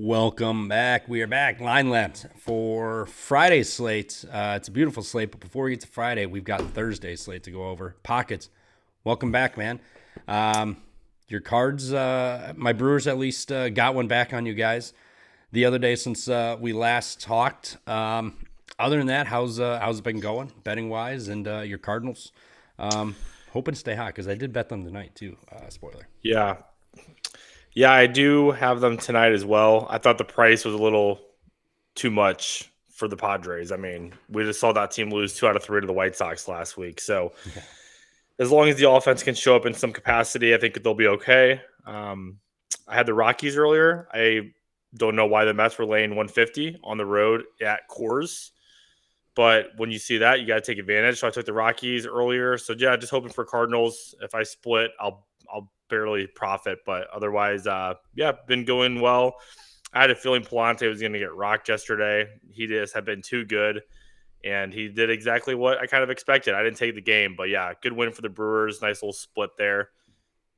Welcome back. We are back. Line left for Friday's slate. It's a beautiful slate, but before we get to Friday, we've got Thursday's slate to go over. Pockets, welcome back, man. Your cards, my Brewers at least got one back on you guys the other day since we last talked. Other than that, how's it been going, betting wise, and your Cardinals? Hoping to stay hot because I did bet them tonight too. Spoiler. Yeah. Yeah, I do have them tonight as well. I thought the price was a little too much for the Padres. I mean, we just saw that team lose 2 out of 3 to the White Sox last week. So Yeah. as long as the offense can show up in some capacity, I think they'll be okay. I had the Rockies earlier. I don't know why the Mets were laying 150 on the road at Coors. But when you see that, you got to take advantage. So I took the Rockies earlier. So yeah, just hoping for Cardinals. If I split, I'll barely profit. But otherwise, yeah, been going well. I had a feeling Palante was going to get rocked yesterday. He just had been too good, and he did exactly what I kind of expected. I didn't take the game, but yeah, good win for the Brewers. Nice little split there,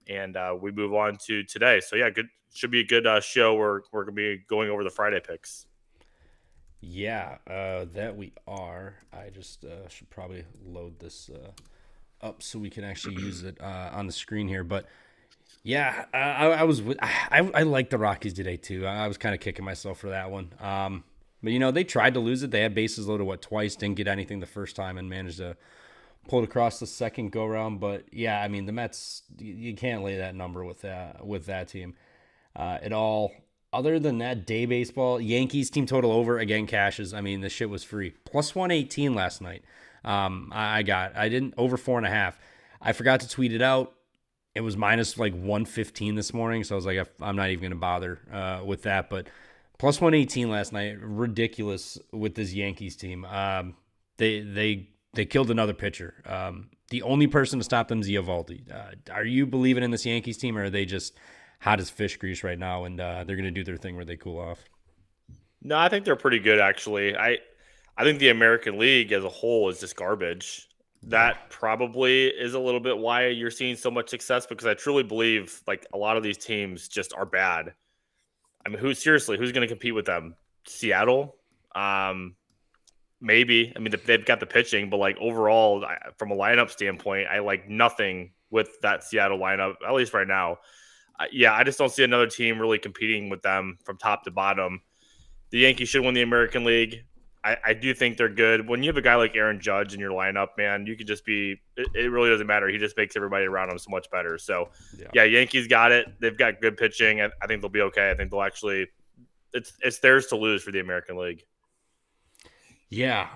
and we move on to today. So yeah, good should be a good show. We're going to be going over the Friday picks. Yeah, that we are. I just should probably load this up so we can actually use it on the screen here. But yeah, I liked the Rockies today too. I was kind of kicking myself for that one. But they tried to lose it. They had bases loaded twice, didn't get anything the first time, and managed to pull it across the second go round. But yeah, I mean the Mets, you can't lay that number with that team at all. Other than that, day baseball, Yankees team total over again cashes. I mean, the shit was free. Plus 118 last night. I didn't over 4.5. I forgot to tweet it out. It was minus like 115 this morning. So I was like, I'm not even going to bother with that. But plus 118 last night. Ridiculous with this Yankees team. They killed another pitcher. The only person to stop them is Eovaldi. Are you believing in this Yankees team, or are they just hot as fish grease right now, and they're going to do their thing where they cool off? No, I think they're pretty good actually. I think the American League as a whole is just garbage. Yeah. That probably is a little bit why you're seeing so much success, because I truly believe like a lot of these teams just are bad. I mean, who's going to compete with them? Seattle? Um, Maybe. I mean, they've got the pitching, but like overall, from a lineup standpoint, I like nothing with that Seattle lineup, at least right now. Yeah, I just don't see another team really competing with them from top to bottom. The Yankees should win the American League. I do think they're good. When you have a guy like Aaron Judge in your lineup, man, you could just be – it really doesn't matter. He just makes everybody around him so much better. So, yeah, Yankees got it. They've got good pitching. I think they'll be okay. I think they'll actually – it's theirs to lose for the American League. Yeah,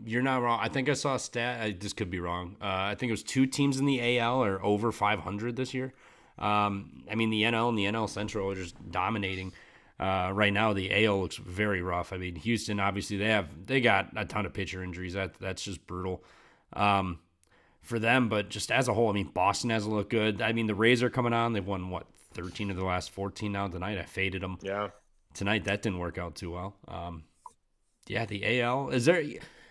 you're not wrong. I think I saw a stat. This could be wrong. I think it was 2 teams in the AL are over 500 this year. I mean, the NL and the NL Central are just dominating. Right now, the AL looks very rough. I mean, Houston, obviously, they got a ton of pitcher injuries. That's just brutal for them. But just as a whole, I mean, Boston hasn't looked good. I mean, the Rays are coming on. They've won, 13 of the last 14 now tonight. I faded them. Yeah. Tonight, that didn't work out too well. Yeah, the AL. Is there...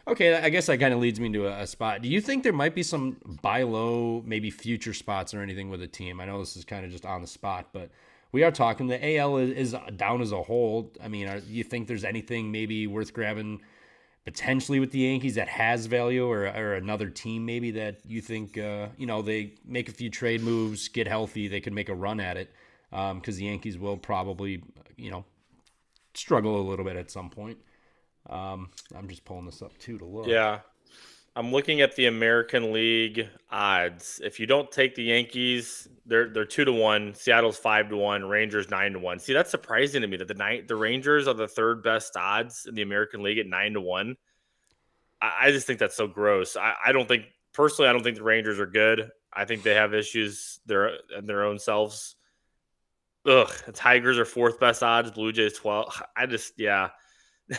Okay, I guess that kind of leads me to a spot. Do you think there might be some buy low, maybe future spots or anything with a team? I know this is kind of just on the spot, but we are talking. The AL is down as a whole. I mean, do you think there's anything maybe worth grabbing potentially with the Yankees that has value, or another team maybe that you think, they make a few trade moves, get healthy, they could make a run at it? Because the Yankees will probably, struggle a little bit at some point. I'm just pulling this up too to look. Yeah. I'm looking at the American League odds. If you don't take the Yankees, they're 2-1. Seattle's 5-1. Rangers 9-1. See, that's surprising to me that the Rangers are the third best odds in the American League at 9-1. I just think that's so gross. I don't think the Rangers are good. I think they have issues their own selves. Ugh, the Tigers are fourth best odds. Blue Jays 12. Yeah.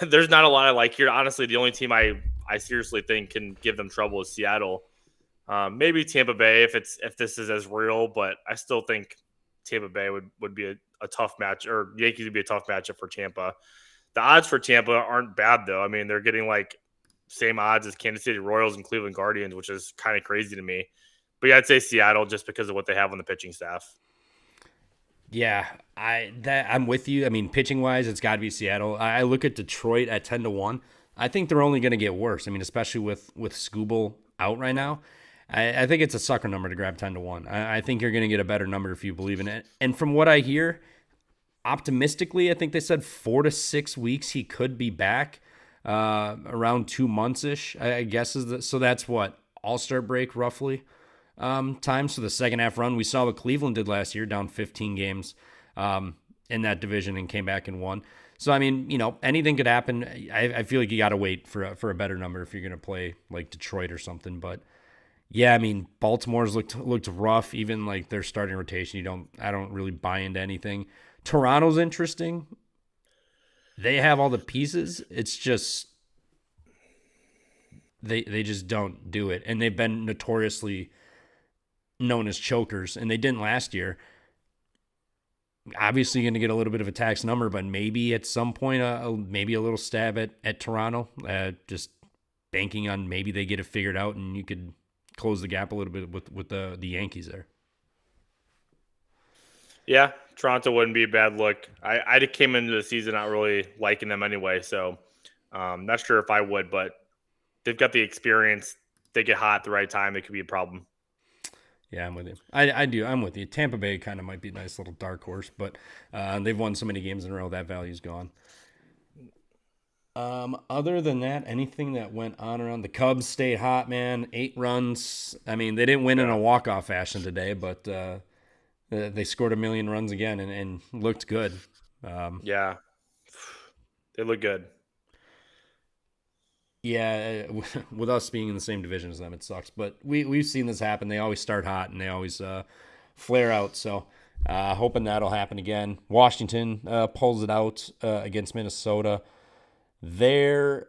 There's not a lot I like here. Honestly, the only team I seriously think can give them trouble is Seattle. Maybe Tampa Bay if this is as real, but I still think Tampa Bay would be a tough match, or Yankees would be a tough matchup for Tampa. The odds for Tampa aren't bad though. I mean, they're getting like same odds as Kansas City Royals and Cleveland Guardians, which is kind of crazy to me. But yeah, I'd say Seattle just because of what they have on the pitching staff. Yeah, I'm with you. I mean, pitching wise, it's got to be Seattle. I look at Detroit at 10-1. I think they're only going to get worse. I mean, especially with Scooble out right now. I think it's a sucker number to grab 10-1. I think you're going to get a better number if you believe in it. And from what I hear, optimistically, I think they said 4 to 6 weeks he could be back, around 2 months ish. I guess so. That's what All-Star break roughly time. So the second half run, we saw what Cleveland did last year, down 15 games in that division and came back and won. So I mean, anything could happen. I feel like you got to wait for a better number if you're going to play like Detroit or something. But yeah, I mean, Baltimore's looked rough. Even like their starting rotation, I don't really buy into anything. Toronto's interesting. They have all the pieces. It's just they just don't do it, and they've been notoriously known as chokers, and they didn't last year. Obviously, going to get a little bit of a tax number, but maybe at some point, maybe a little stab at Toronto. Just banking on maybe they get it figured out, and you could close the gap a little bit with the Yankees there. Yeah, Toronto wouldn't be a bad look. I came into the season not really liking them anyway, so not sure if I would, but they've got the experience. They get hot at the right time. It could be a problem. Yeah, I'm with you. I do. I'm with you. Tampa Bay kind of might be a nice little dark horse, but they've won so many games in a row that value's gone. Other than that, anything that went on around the Cubs stayed hot, man. 8 runs. I mean, they didn't win in a walk-off fashion today, but they scored a million runs again and looked good. Yeah, they look good. Yeah, with us being in the same division as them, it sucks. But we've seen this happen. They always start hot and they always flare out. So hoping that'll happen again. Washington pulls it out against Minnesota. There,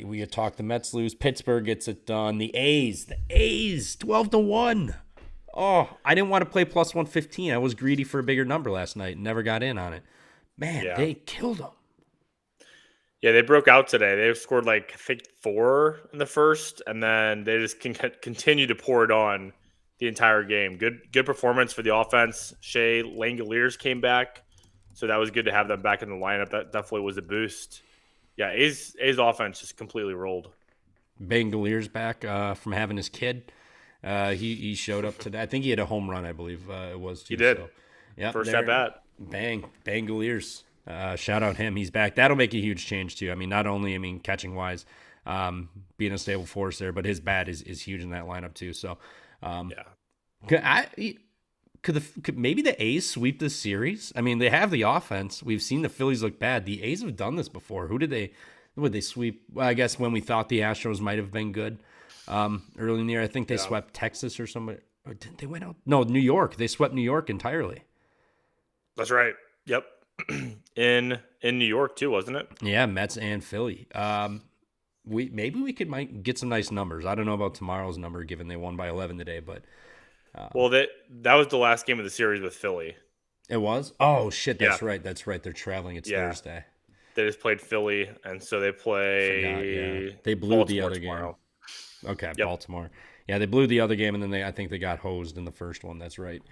we had talked. The Mets lose. Pittsburgh gets it done. The A's 12-1. Oh, I didn't want to play plus 115. I was greedy for a bigger number last night. Never got in on it. Man, Yeah. they killed them. Yeah, they broke out today. They scored like I think 4 in the first, and then they just continue to pour it on the entire game. Good performance for the offense. Shea Langoliers came back, so that was good to have them back in the lineup. That definitely was a boost. Yeah, A's offense just completely rolled. Bangaleer's back from having his kid. He showed up today. I think he had a home run, I believe it was too. He did. So, yeah, First at bat. Bangaleers. Shout out him. He's back. That'll make a huge change too. I mean, not only catching wise, being a stable force there, but his bat is huge in that lineup too. So, yeah. Could maybe the A's sweep this series? I mean, they have the offense. We've seen the Phillies look bad. The A's have done this before. Would they sweep? Well, I guess when we thought the Astros might have been good early in the year, I think they swept Texas or somebody. Or didn't they went out? No, New York. They swept New York entirely. That's right. Yep. in New York too, wasn't it? Yeah, Mets and Philly. We might get some nice numbers. I don't know about tomorrow's number, given they won by 11 today, but. Well, that was the last game of the series with Philly. It was? Oh, shit, that's right. That's right. They're traveling. It's Thursday. They just played Philly, and so they play They blew Baltimore the other tomorrow. game. Okay, yep. Baltimore. Yeah, they blew the other game, and then I think they got hosed in the first one. That's right.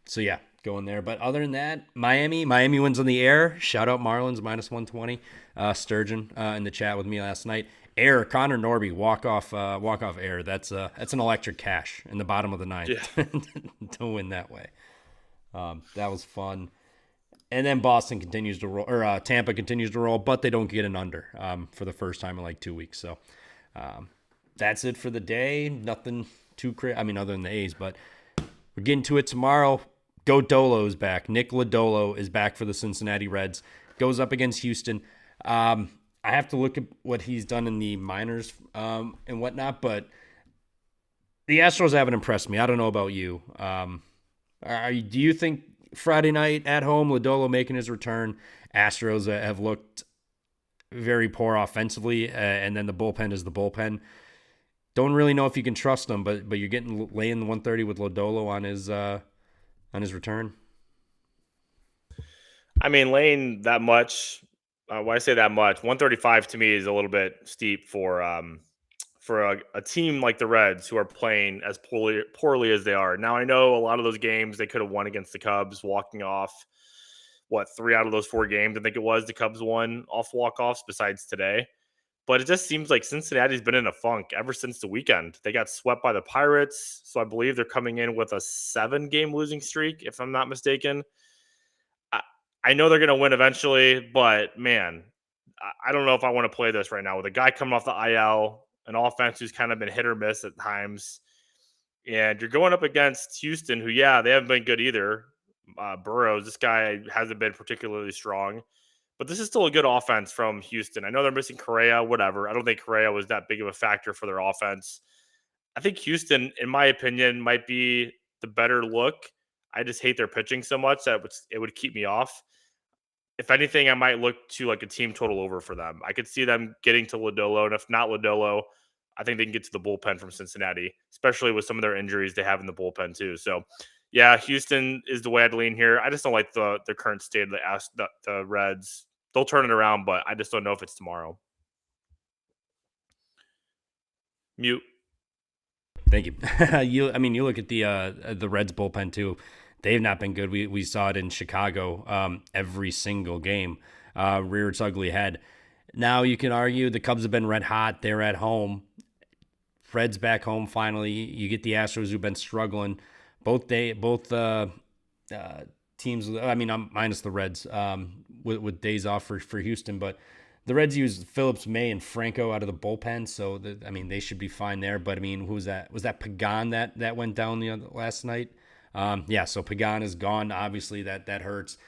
So, yeah, going there. But other than that, Miami wins on the air. Shout out Marlins, minus 120. Sturgeon in the chat with me last night. Air, Connor Norby, walk off air. That's an electric cash in the bottom of the ninth to win that way. That was fun. And then Boston continues to roll, or Tampa continues to roll, but they don't get an under for the first time in like 2 weeks. So that's it for the day. Nothing too crazy. I mean, other than the A's, but we're getting to it tomorrow. Go Dolo is back. Nick Lodolo is back for the Cincinnati Reds. Goes up against Houston. I have to look at what he's done in the minors and whatnot, but the Astros haven't impressed me. I don't know about you. Do you think Friday night at home, Lodolo making his return, Astros have looked very poor offensively, and then the bullpen is the bullpen. Don't really know if you can trust them, but you're laying 130 with Lodolo on his return. I mean, laying that much. Why I say that much? 135 to me is a little bit steep for for a team like the Reds who are playing as poorly as they are. Now, I know a lot of those games they could have won against the Cubs, walking off, what, 3 out of those 4 games, I think it was, the Cubs won off walk-offs besides today. But it just seems like Cincinnati's been in a funk ever since the weekend. They got swept by the Pirates, so I believe they're coming in with a 7-game losing streak, if I'm not mistaken. I, I know they're going to win eventually, but man, I don't know if I want to play this right now with a guy coming off the IL, an offense who's kind of been hit or miss at times, and you're going up against Houston, who, yeah, they haven't been good either. Burrows, this guy hasn't been particularly strong, but this is still a good offense from Houston. I know they're missing Correa, whatever. I don't think Correa was that big of a factor for their offense. I think Houston, in my opinion, might be the better look. I just hate their pitching so much that it would keep me off. If anything, I might look to like a team total over for them. I could see them getting to Lodolo, and if not Lodolo, I think they can get to the bullpen from Cincinnati, especially with some of their injuries they have in the bullpen too. So, yeah, Houston is the way I'd lean here. I just don't like the current state of the Reds. They'll turn it around, but I just don't know if it's tomorrow. Mute. Thank you. You look at the Reds bullpen too. They've not been good. We saw it in Chicago. Every single game, rear its ugly head. Now you can argue the Cubs have been red hot. They're at home. Reds back home finally. You get the Astros who've been struggling. Both teams. I mean, I'm minus the Reds with days off for Houston, but the Reds used Phillips, May, and Franco out of the bullpen, so they should be fine there. But I mean, who was that? Was that Pagan that went down last night? Yeah, so Pagan is gone. Obviously, that hurts.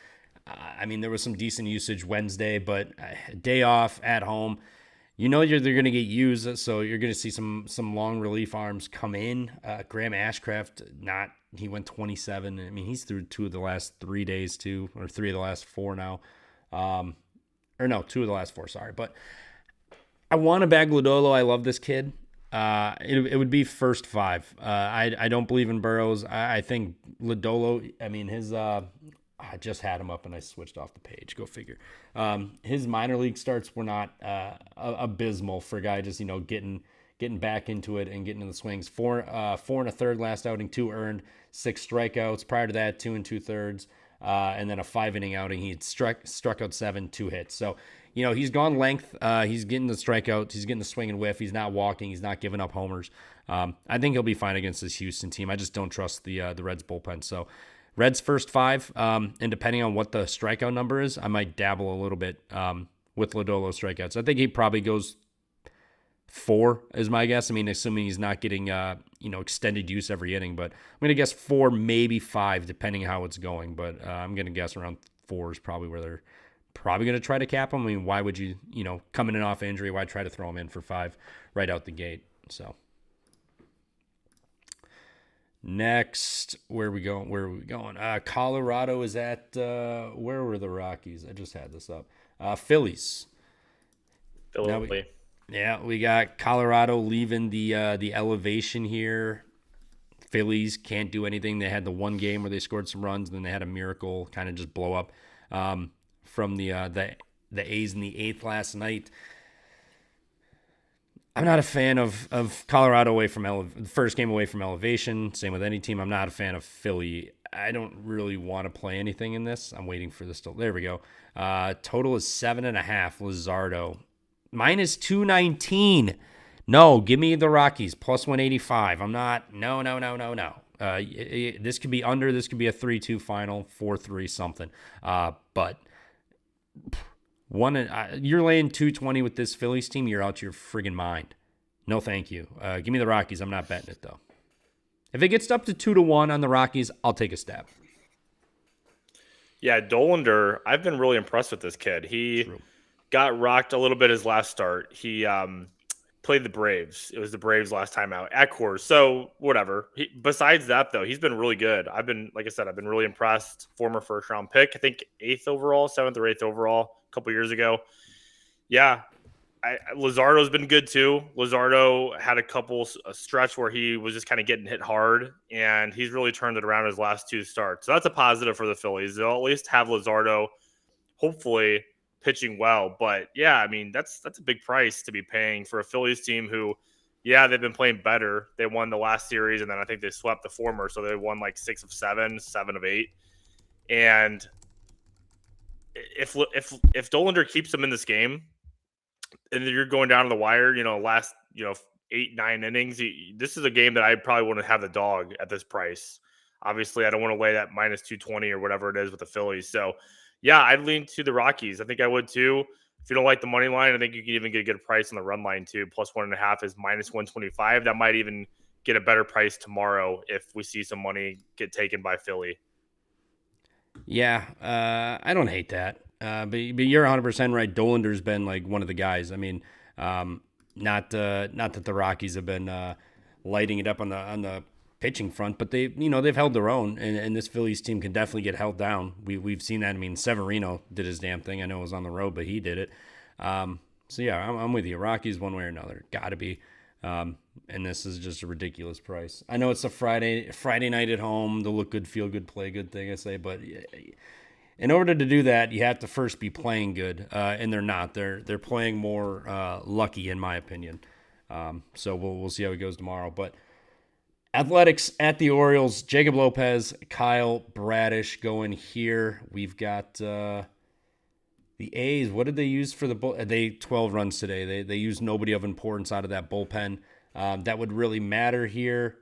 There was some decent usage Wednesday, but day off at home. They're going to get used, so you're going to see some long relief arms come in. Graham Ashcraft, he went 27. I mean, he's through 2 of the last 3 days too, or 3 of the last 4 now. Or no, 2 of the last 4, sorry. But I want to bag Lodolo. I love this kid. It would be first 5. I don't believe in Burrows. I think Lodolo, I just had him up and I switched off the page. Go figure. His minor league starts were not abysmal for a guy just, getting back into it and getting in the swings. 4 and a third last outing, 2 earned, 6 strikeouts. Prior to that, 2 2/3. And then a 5-inning outing. He had struck out 7, 2 hits. So, he's gone length. He's getting the strikeouts. He's getting the swing and whiff. He's not walking. He's not giving up homers. I think he'll be fine against this Houston team. I just don't trust the Reds bullpen. So, Reds first 5, and depending on what the strikeout number is, I might dabble a little bit with Lodolo strikeouts. I think he probably goes 4 is my guess. Assuming he's not getting extended use every inning, but I'm gonna guess 4, maybe 5, depending how it's going. But I'm gonna guess around 4 is probably where they're probably gonna try to cap him. Why would you coming in off injury? Why try to throw him in for 5 right out the gate? So next, where are we going? Colorado is at where were the Rockies? I just had this up. Phillies. Philly. Yeah, we got Colorado leaving the elevation here. Phillies can't do anything. They had the one game where they scored some runs, and then they had a miracle kind of just blow up from the A's in the 8th last night. I'm not a fan of Colorado away from the first game away from elevation. Same with any team. I'm not a fan of Philly. I don't really want to play anything in this. I'm waiting for this to. There we go. Total is 7.5. Luzardo minus 219. No, give me the Rockies plus 185. I'm not. No. This could be under. This could be a 3-2 final, 4-3 something. But you're laying 220 with this Phillies team. You're out your friggin' mind. No, thank you. Give me the Rockies. I'm not betting it though. If it gets up to 2-1 on the Rockies, I'll take a stab. Yeah, Dollander. I've been really impressed with this kid. He got rocked a little bit his last start. He played the Braves. It was the Braves last time out at Coors. So whatever. Besides that, though, he's been really good. I've been really impressed. Former first-round pick. I think 8th overall, 7th or 8th overall a couple years ago. Yeah, Luzardo's been good too. Luzardo had a stretch where he was just kind of getting hit hard, and he's really turned it around his last 2 starts. So that's a positive for the Phillies. They'll at least have Luzardo, hopefully, pitching well. But yeah, that's a big price to be paying for a Phillies team who Yeah, they've been playing better. They won the last series, and then I think they swept the former, so they won like 6 of 7, 7 of 8. And if Dolander keeps them in this game, and you're going down to the wire, last 8 9 innings, this is a game that I probably wouldn't have the dog at this price. Obviously, I don't want to lay that minus 220 or whatever it is with the Phillies. So, yeah, I'd lean to the Rockies. I think I would too. If you don't like the money line, I think you can even get a good price on the run line too. +1.5 is -125. That might even get a better price tomorrow if we see some money get taken by Philly. Yeah, I don't hate that. But you're 100% right. Dolander's been like one of the guys. I mean, not that the Rockies have been lighting it up on the pitching front, but they've held their own, and this Phillies team can definitely get held down. We've seen that. I mean, Severino did his damn thing. I know it was on the road, but he did it. So yeah, I'm with you. Rockies one way or another, gotta be. And this is just a ridiculous price. I know it's a Friday night at home, the look good, feel good, play good thing I say, but in order to do that, you have to first be playing good, and they're not. They're playing more lucky, in my opinion. So we'll see how it goes tomorrow. But Athletics at the Orioles, Jacob Lopez, Kyle Bradish going here. We've got the A's. What did they use for the bull? They 12 runs today. They used nobody of importance out of that bullpen. That would really matter here.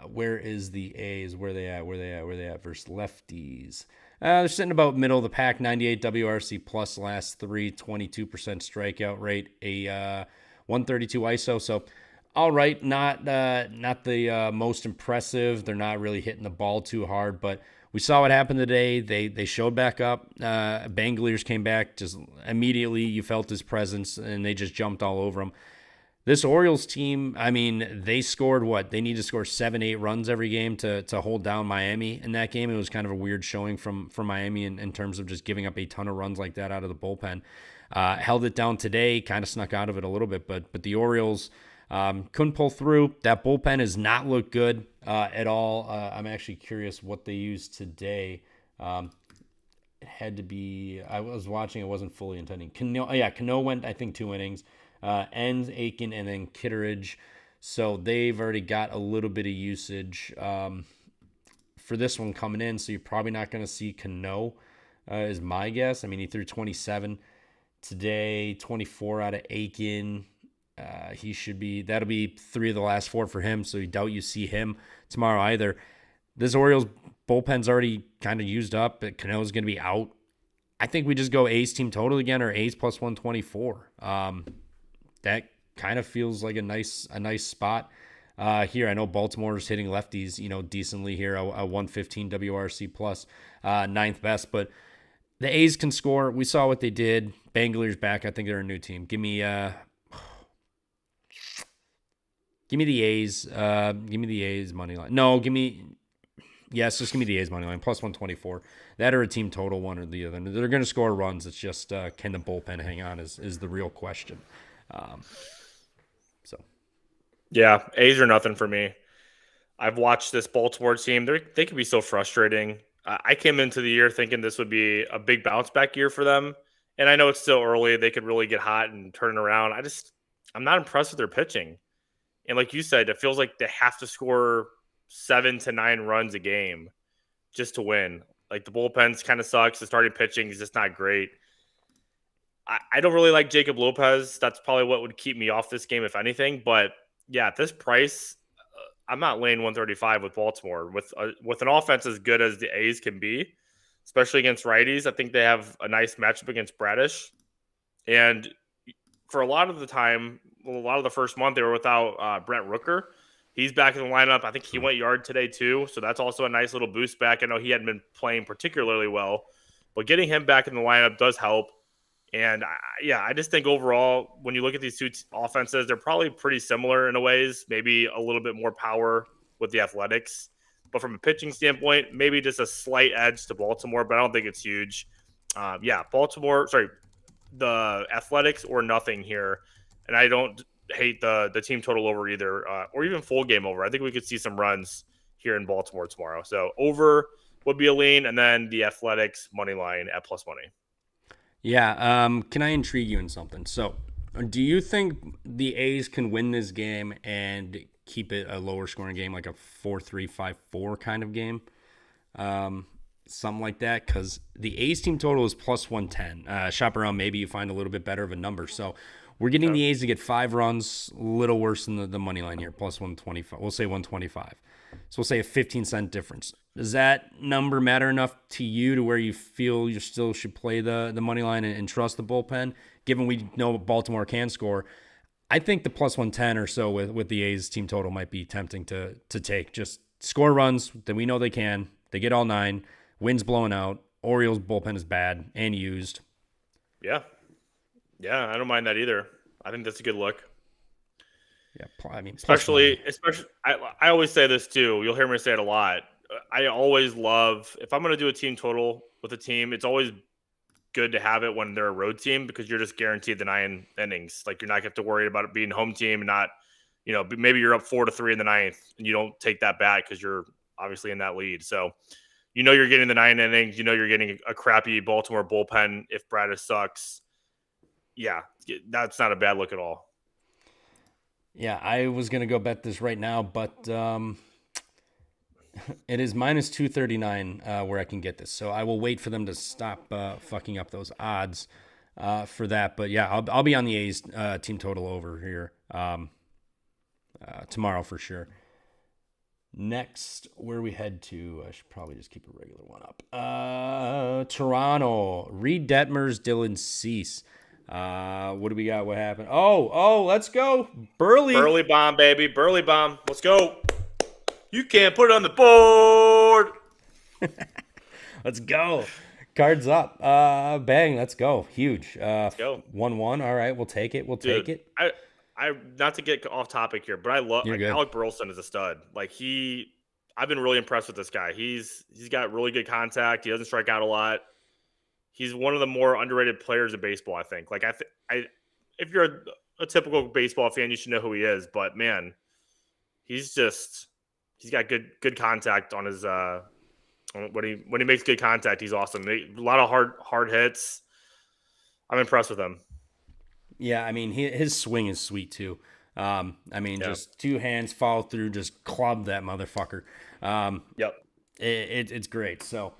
Where is the A's? Where they at? Where they at versus lefties? They're sitting about middle of the pack, 98 WRC plus last three, 22% strikeout rate, a 132 ISO. So, all right, not the most impressive. They're not really hitting the ball too hard, but we saw what happened today. They showed back up. Bangliers came back just immediately. You felt his presence, and they just jumped all over him. This Orioles team, I mean, they scored what? They need to score 7-8 runs every game to hold down Miami in that game. It was kind of a weird showing from Miami in terms of just giving up a ton of runs like that out of the bullpen. Held it down today, kind of snuck out of it a little bit, but the Orioles couldn't pull through. That bullpen has not looked good at all. I'm actually curious what they used today. It had to be, I was watching, it wasn't fully intending. Cano went, I think, 2 innings. Enns, Aiken, and then Kitteridge. So they've already got a little bit of usage for this one coming in. So you're probably not going to see Cano, is my guess. I mean, he threw 27 today, 24 out of Aiken. That'll be 3 of the last 4 for him. So you doubt you see him tomorrow either. This Orioles bullpen's already kind of used up. Cano's going to be out. I think we just go A's team total again, or A's plus 124. That kind of feels like a nice spot here. I know Baltimore's hitting lefties, decently here, a 115 WRC plus, 9th best, but the A's can score. We saw what they did. Banglier's back. I think they're a new team. Give me the A's. Give me the A's money line. No, just give me the A's money line, plus 124. That or a team total, one or the other. They're going to score runs. It's just can the bullpen hang on is the real question. Yeah, A's are nothing for me. I've watched this Baltimore team. They can be so frustrating. I came into the year thinking this would be a big bounce back year for them. And I know it's still early. They could really get hot and turn it around. I'm not impressed with their pitching. And like you said, it feels like they have to score 7 to 9 runs a game just to win. Like the bullpen's kind of sucks. The starting pitching is just not great. I don't really like Jacob Lopez. That's probably what would keep me off this game, if anything. But yeah, at this price, I'm not laying 135 with Baltimore. With an offense as good as the A's can be, especially against righties, I think they have a nice matchup against Bradish. And for a lot of the time, a lot of the first month, they were without Brent Rooker. He's back in the lineup. I think he went yard today too, so that's also a nice little boost back. I know he hadn't been playing particularly well, but getting him back in the lineup does help. And I just think overall, when you look at these two offenses, they're probably pretty similar in a ways. Maybe a little bit more power with the Athletics, but from a pitching standpoint, maybe just a slight edge to Baltimore. But I don't think it's huge. Baltimore. Sorry, the Athletics or nothing here, and I don't hate the team total over either, or even full game over. I think we could see some runs here in Baltimore tomorrow. So over would be a lean, and then the Athletics money line at plus money. Yeah. Can I intrigue you in something? So Do you think the A's can win this game and keep it a lower scoring game, like a 4-3, 5-4 kind of game? Something like that, because the A's team total is plus 110. Shop around, maybe you find a little bit better of a number. So we're getting the A's to get 5 runs, a little worse than the money line here, plus 125. We'll say 125. So we'll say a 15-cent difference. Does that number matter enough to you to where you feel you still should play the money line and trust the bullpen, given we know Baltimore can score? I think the plus 110 or so with the A's team total might be tempting to take. Just score runs that we know they can. They get all 9. Wind's blowing out. Orioles bullpen is bad and used. Yeah. Yeah, I don't mind that either. I think that's a good look. Yeah, I mean, especially, I always say this too. You'll hear me say it a lot. I always love, if I'm going to do a team total with a team, it's always good to have it when they're a road team because you're just guaranteed the 9 innings. Like you're not going to have to worry about it being home team and not, maybe you're up 4-3 in the 9th and you don't take that back because you're obviously in that lead. So, you're getting the 9 innings. You're getting a crappy Baltimore bullpen if Bradis sucks. Yeah, that's not a bad look at all. Yeah, I was going to go bet this right now, but it is minus 239 where I can get this. So I will wait for them to stop fucking up those odds for that. But yeah, I'll be on the A's team total over here tomorrow for sure. Next, where we head to, I should probably just keep a regular one up. Toronto, Reed Detmers, Dylan Cease. What do we got? What happened? Oh, let's go. Burley bomb, baby. Burley bomb. Let's go. You can't put it on the board. Let's go. Cards up. Bang. Let's go. Huge. Let's go. 1-1. All right. We'll take it. Take it. I not to get off topic here, but I love Alec Burleson is a stud. I've been really impressed with this guy. He's got really good contact. He doesn't strike out a lot. He's one of the more underrated players in baseball, I think. If you're a typical baseball fan, you should know who he is. But man, he's got good contact on his when he makes good contact, he's awesome. A lot of hard hits. I'm impressed with him. Yeah, I mean his swing is sweet too. Just 2 hands follow through, just club that motherfucker. Yep, it's great. So.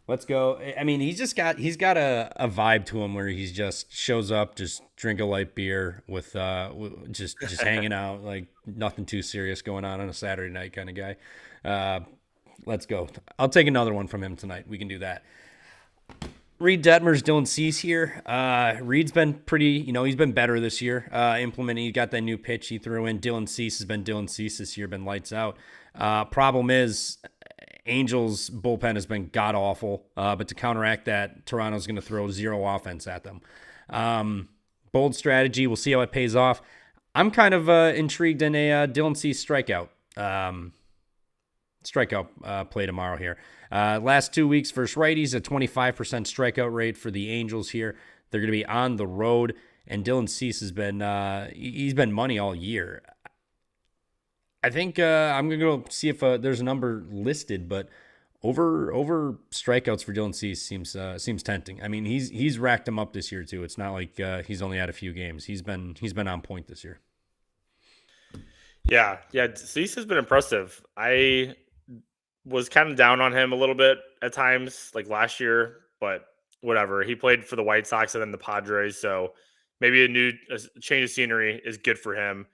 Let's go. I mean, he's got a vibe to him where he's just shows up, just drink a light beer with just hanging out, like nothing too serious going on a Saturday night kind of guy. Let's go. I'll take another one from him tonight. We can do that. Reed Detmers, Dylan Cease here. Reed's been pretty, he's been better this year. Implementing, he got that new pitch he threw in. Dylan Cease has been Dylan Cease this year, been lights out. Problem is, Angels bullpen has been god awful, but to counteract that, Toronto's going to throw 0 offense at them. Bold strategy. We'll see how it pays off. I'm kind of intrigued in a Dylan Cease strikeout play tomorrow here. Last 2 weeks versus righties, a 25% strikeout rate for the Angels here. They're going to be on the road, and Dylan Cease has been he's been money all year. I think I'm going to go see if there's a number listed, but over strikeouts for Dylan Cease seems tempting. I mean, he's racked them up this year too. It's not like he's only had a few games. He's been on point this year. Yeah, Cease has been impressive. I was kind of down on him a little bit at times, like last year, but whatever. He played for the White Sox and then the Padres, so maybe a change of scenery is good for him.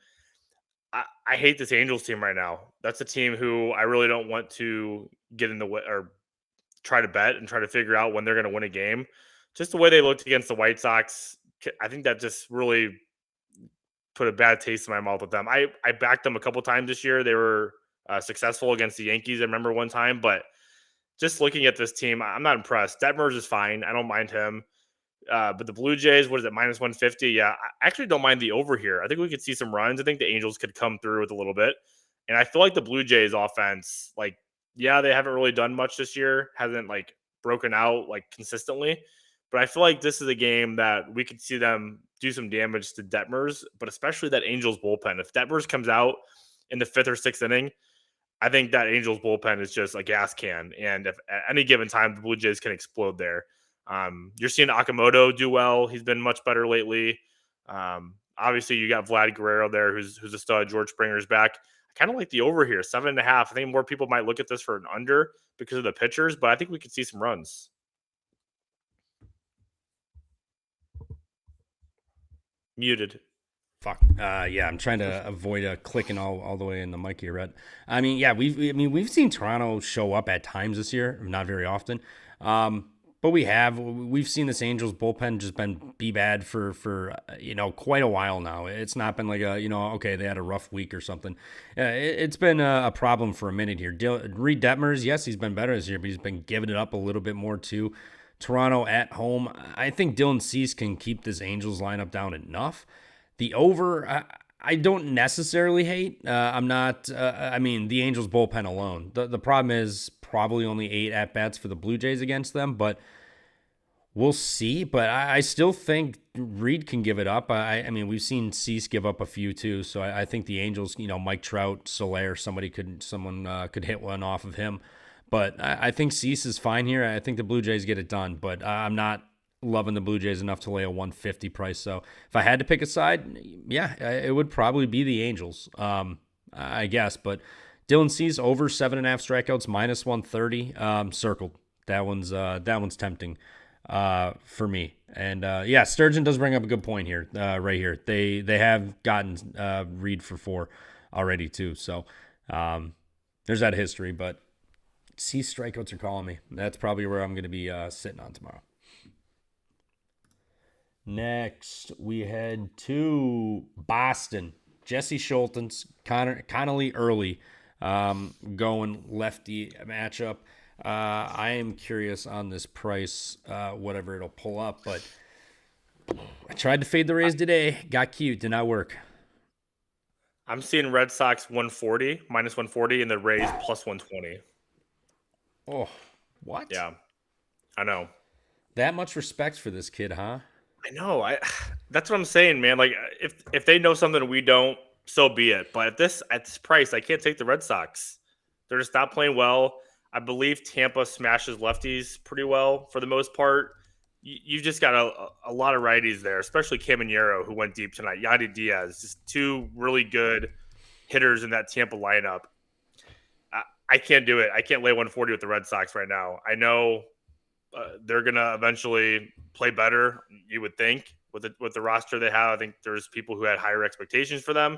I hate this Angels team right now. That's a team who I really don't want to get in the way or try to bet and try to figure out when they're going to win a game. Just the way they looked against the White Sox, I think that just really put a bad taste in my mouth with them. I backed them a couple times this year. They were successful against the Yankees, I remember one time. But just looking at this team, I'm not impressed. Detmers is fine. I don't mind him. But the Blue Jays, what is it, minus 150? Yeah, I actually don't mind the over here. I think we could see some runs. I think the Angels could come through with a little bit. And I feel like the Blue Jays offense, they haven't really done much this year. Hasn't, broken out, consistently. But I feel like this is a game that we could see them do some damage to Detmers, but especially that Angels bullpen. If Detmers comes out in the 5th or 6th inning, I think that Angels bullpen is just a gas can. And if at any given time, the Blue Jays can explode there. You're seeing Okamoto do well. He's been much better lately. Obviously, you got Vlad Guerrero there, who's a stud. George Springer's back. I kind of like the over here, 7.5. I think more people might look at this for an under because of the pitchers, but I think we could see some runs. Muted. Fuck. Yeah, I'm trying to avoid clicking all the way in the mic here, Rhett. I mean, yeah, we've seen Toronto show up at times this year, not very often. But we've seen this Angels bullpen just been be bad for quite a while now. It's not been like okay, they had a rough week or something. It's been a problem for a minute here. Reed Detmers, yes, he's been better this year, but he's been giving it up a little bit more too. Toronto at home, I think Dylan Cease can keep this Angels lineup down enough. The over, I don't necessarily hate. I'm not. I mean, the Angels bullpen alone. The problem is probably only 8 at bats for the Blue Jays against them, but we'll see. But I still think Reed can give it up. I mean, we've seen Cease give up a few too, so I think the Angels, Mike Trout, Soler, someone could hit one off of him. But I think Cease is fine here. I think the Blue Jays get it done, but I'm not loving the Blue Jays enough to lay a 150 price. So if I had to pick a side, yeah, it would probably be the Angels, I guess. But Dylan Cease over 7.5 strikeouts, minus 130, circled. That one's tempting for me. And yeah, Sturgeon does bring up a good point here, right here. They have gotten Reed for 4 already too. So there's that history. But Cease strikeouts are calling me. That's probably where I'm going to be sitting on tomorrow. Next, we head to Boston. Jesse Schultz, Connolly early, going lefty matchup. I am curious on this price, whatever it'll pull up, but I tried to fade the Rays today. Got cute, did not work. I'm seeing Red Sox 140, minus 140, and the Rays plus 120. Oh, what? Yeah, I know. That much respect for this kid, huh? I know. That's what I'm saying, man. Like if they know something we don't, so be it. But at this price, I can't take the Red Sox. They're just not playing well. I believe Tampa smashes lefties pretty well for the most part. You've just got a lot of righties there, especially Caminero, who went deep tonight. Yadi Diaz, just 2 really good hitters in that Tampa lineup. I can't do it. I can't lay 140 with the Red Sox right now. I know they're gonna eventually play better, you would think, with the roster they have. I think there's people who had higher expectations for them,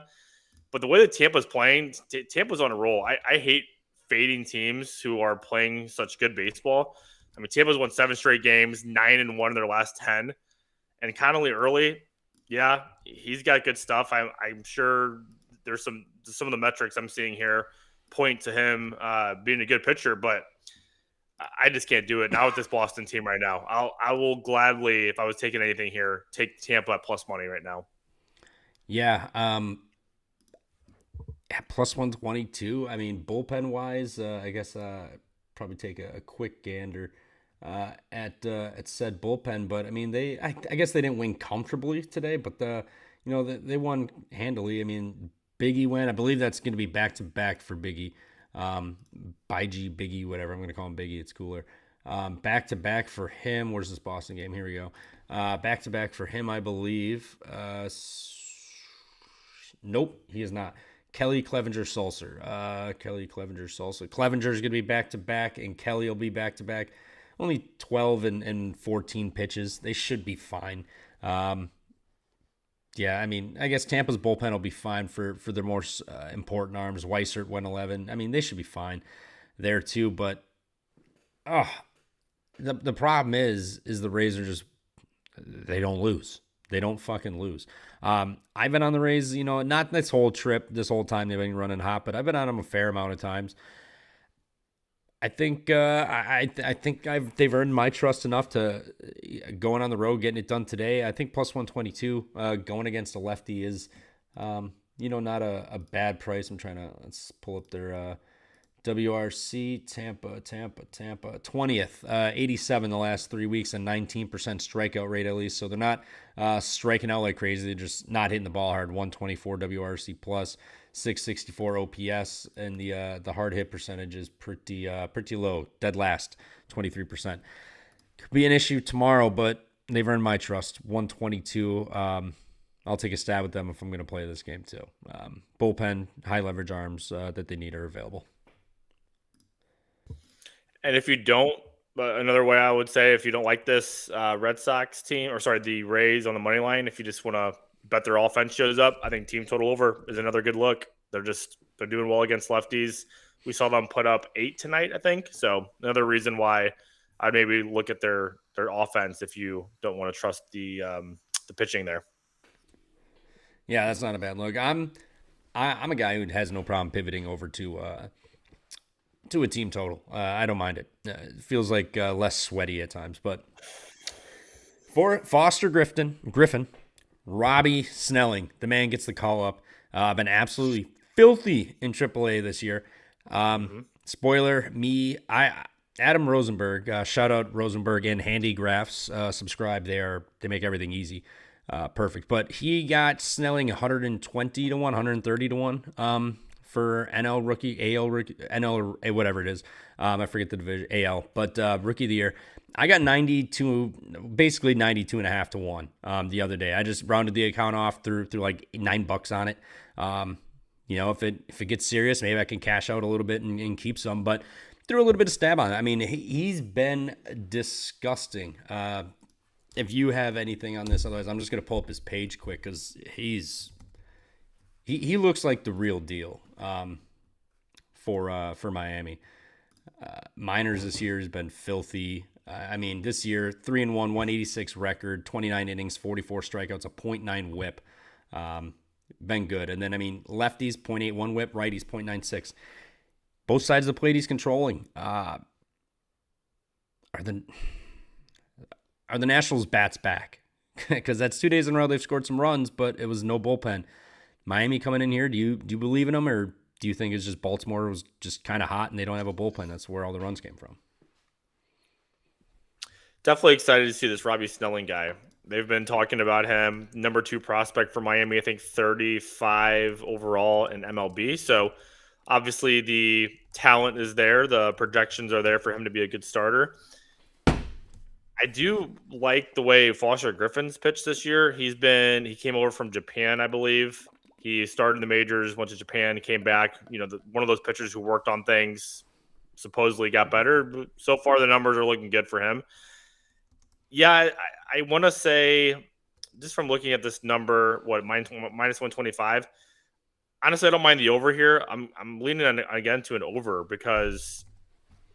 but the way that Tampa's playing, Tampa's on a roll. I hate fading teams who are playing such good baseball. I mean, Tampa's won 7 straight games, 9-1 in their last 10, and Connolly early, yeah, he's got good stuff. I'm sure there's some of the metrics I'm seeing here point to him being a good pitcher, but I just can't do it now with this Boston team right now. I will gladly, if I was taking anything here, take Tampa at plus money right now. Yeah, plus 122. I mean, bullpen wise, I guess probably take a quick gander at said bullpen. But I mean, I guess they didn't win comfortably today, but they won handily. I mean, Biggie win. I believe that's going to be back to back for Biggie. Biggie, whatever I'm going to call him Biggie, it's cooler. Back to back for him. Where's this Boston game? Here we go. Back to back for him, I believe. Nope, he is not. Kelly Clevenger Sulcer. Clevenger's going to be back to back, and Kelly will be back to back. Only 12 and 14 pitches. They should be fine. Yeah, I mean, I guess Tampa's bullpen will be fine for their more important arms. Weissert went 11. I mean, they should be fine there too. But the problem is the Rays are just, they don't lose. They don't fucking lose. I've been on the Rays, not this whole trip, this whole time they've been running hot, but I've been on them a fair amount of times. I think they've earned my trust enough to going on the road, getting it done today. I think plus 122 going against a lefty is, not a bad price. Let's pull up their WRC Tampa 20th, 87 the last 3 weeks and 19% strikeout rate at least. So they're not striking out like crazy. They're just not hitting the ball hard. 124 WRC plus. 664 OPS, and the hard hit percentage is pretty low, dead last, 23%. Could be an issue tomorrow, but they've earned my trust. 122. I'll take a stab at them if I'm going to play this game too. Bullpen, high leverage arms that they need are available. And if you don't, another way I would say, if you don't like this Red Sox team, or sorry, the Rays on the money line, if you just want to bet their offense shows up, I think team total over is another good look. They're doing well against lefties. We saw them put up 8 tonight, I think. So another reason why I'd maybe look at their offense if you don't want to trust the pitching there. Yeah, that's not a bad look. I'm a guy who has no problem pivoting over to a team total. I don't mind it. It feels like less sweaty at times. But for Foster Griffin, Robbie Snelling, the man gets the call up. Been absolutely filthy in AAA this year. Spoiler, Adam Rosenberg, shout out Rosenberg and Handy Graphs. Subscribe there. They make everything easy. Perfect. But he got Snelling 120 to 1, 130 to 1 for NL rookie, AL rookie, NL, whatever it is. I forget the division, AL. But rookie of the year, I got basically 92 and a half to 1 the other day. I just rounded the account off through like $9 on it. If it gets serious, maybe I can cash out a little bit and keep some. But threw a little bit of stab on it. I mean, he's been disgusting. If you have anything on this, otherwise I'm just gonna pull up his page quick because he looks like the real deal for Miami. Minors this year has been filthy. I mean, this year 3-1, 186 record, 29 innings, 44 strikeouts, a .9 WHIP. Been good. And then lefties 0.81 WHIP, righties 0.96. Both sides of the plate he's controlling. Are the Nationals bats back? Because that's 2 days in a row they've scored some runs, but it was no bullpen. Miami coming in here, do you believe in them, or do you think it's just Baltimore was just kind of hot and they don't have a bullpen? That's where all the runs came from. Definitely excited to see this Robbie Snelling guy. They've been talking about him, number 2 prospect for Miami, I think 35 overall in MLB. So obviously the talent is there. The projections are there for him to be a good starter. I do like the way Foster Griffin's pitched this year. He came over from Japan, I believe. He started in the majors, went to Japan, came back. One of those pitchers who worked on things, supposedly got better. So far, the numbers are looking good for him. Yeah, I want to say, just from looking at this number, minus 125. Honestly, I don't mind the over here. I'm leaning again to an over because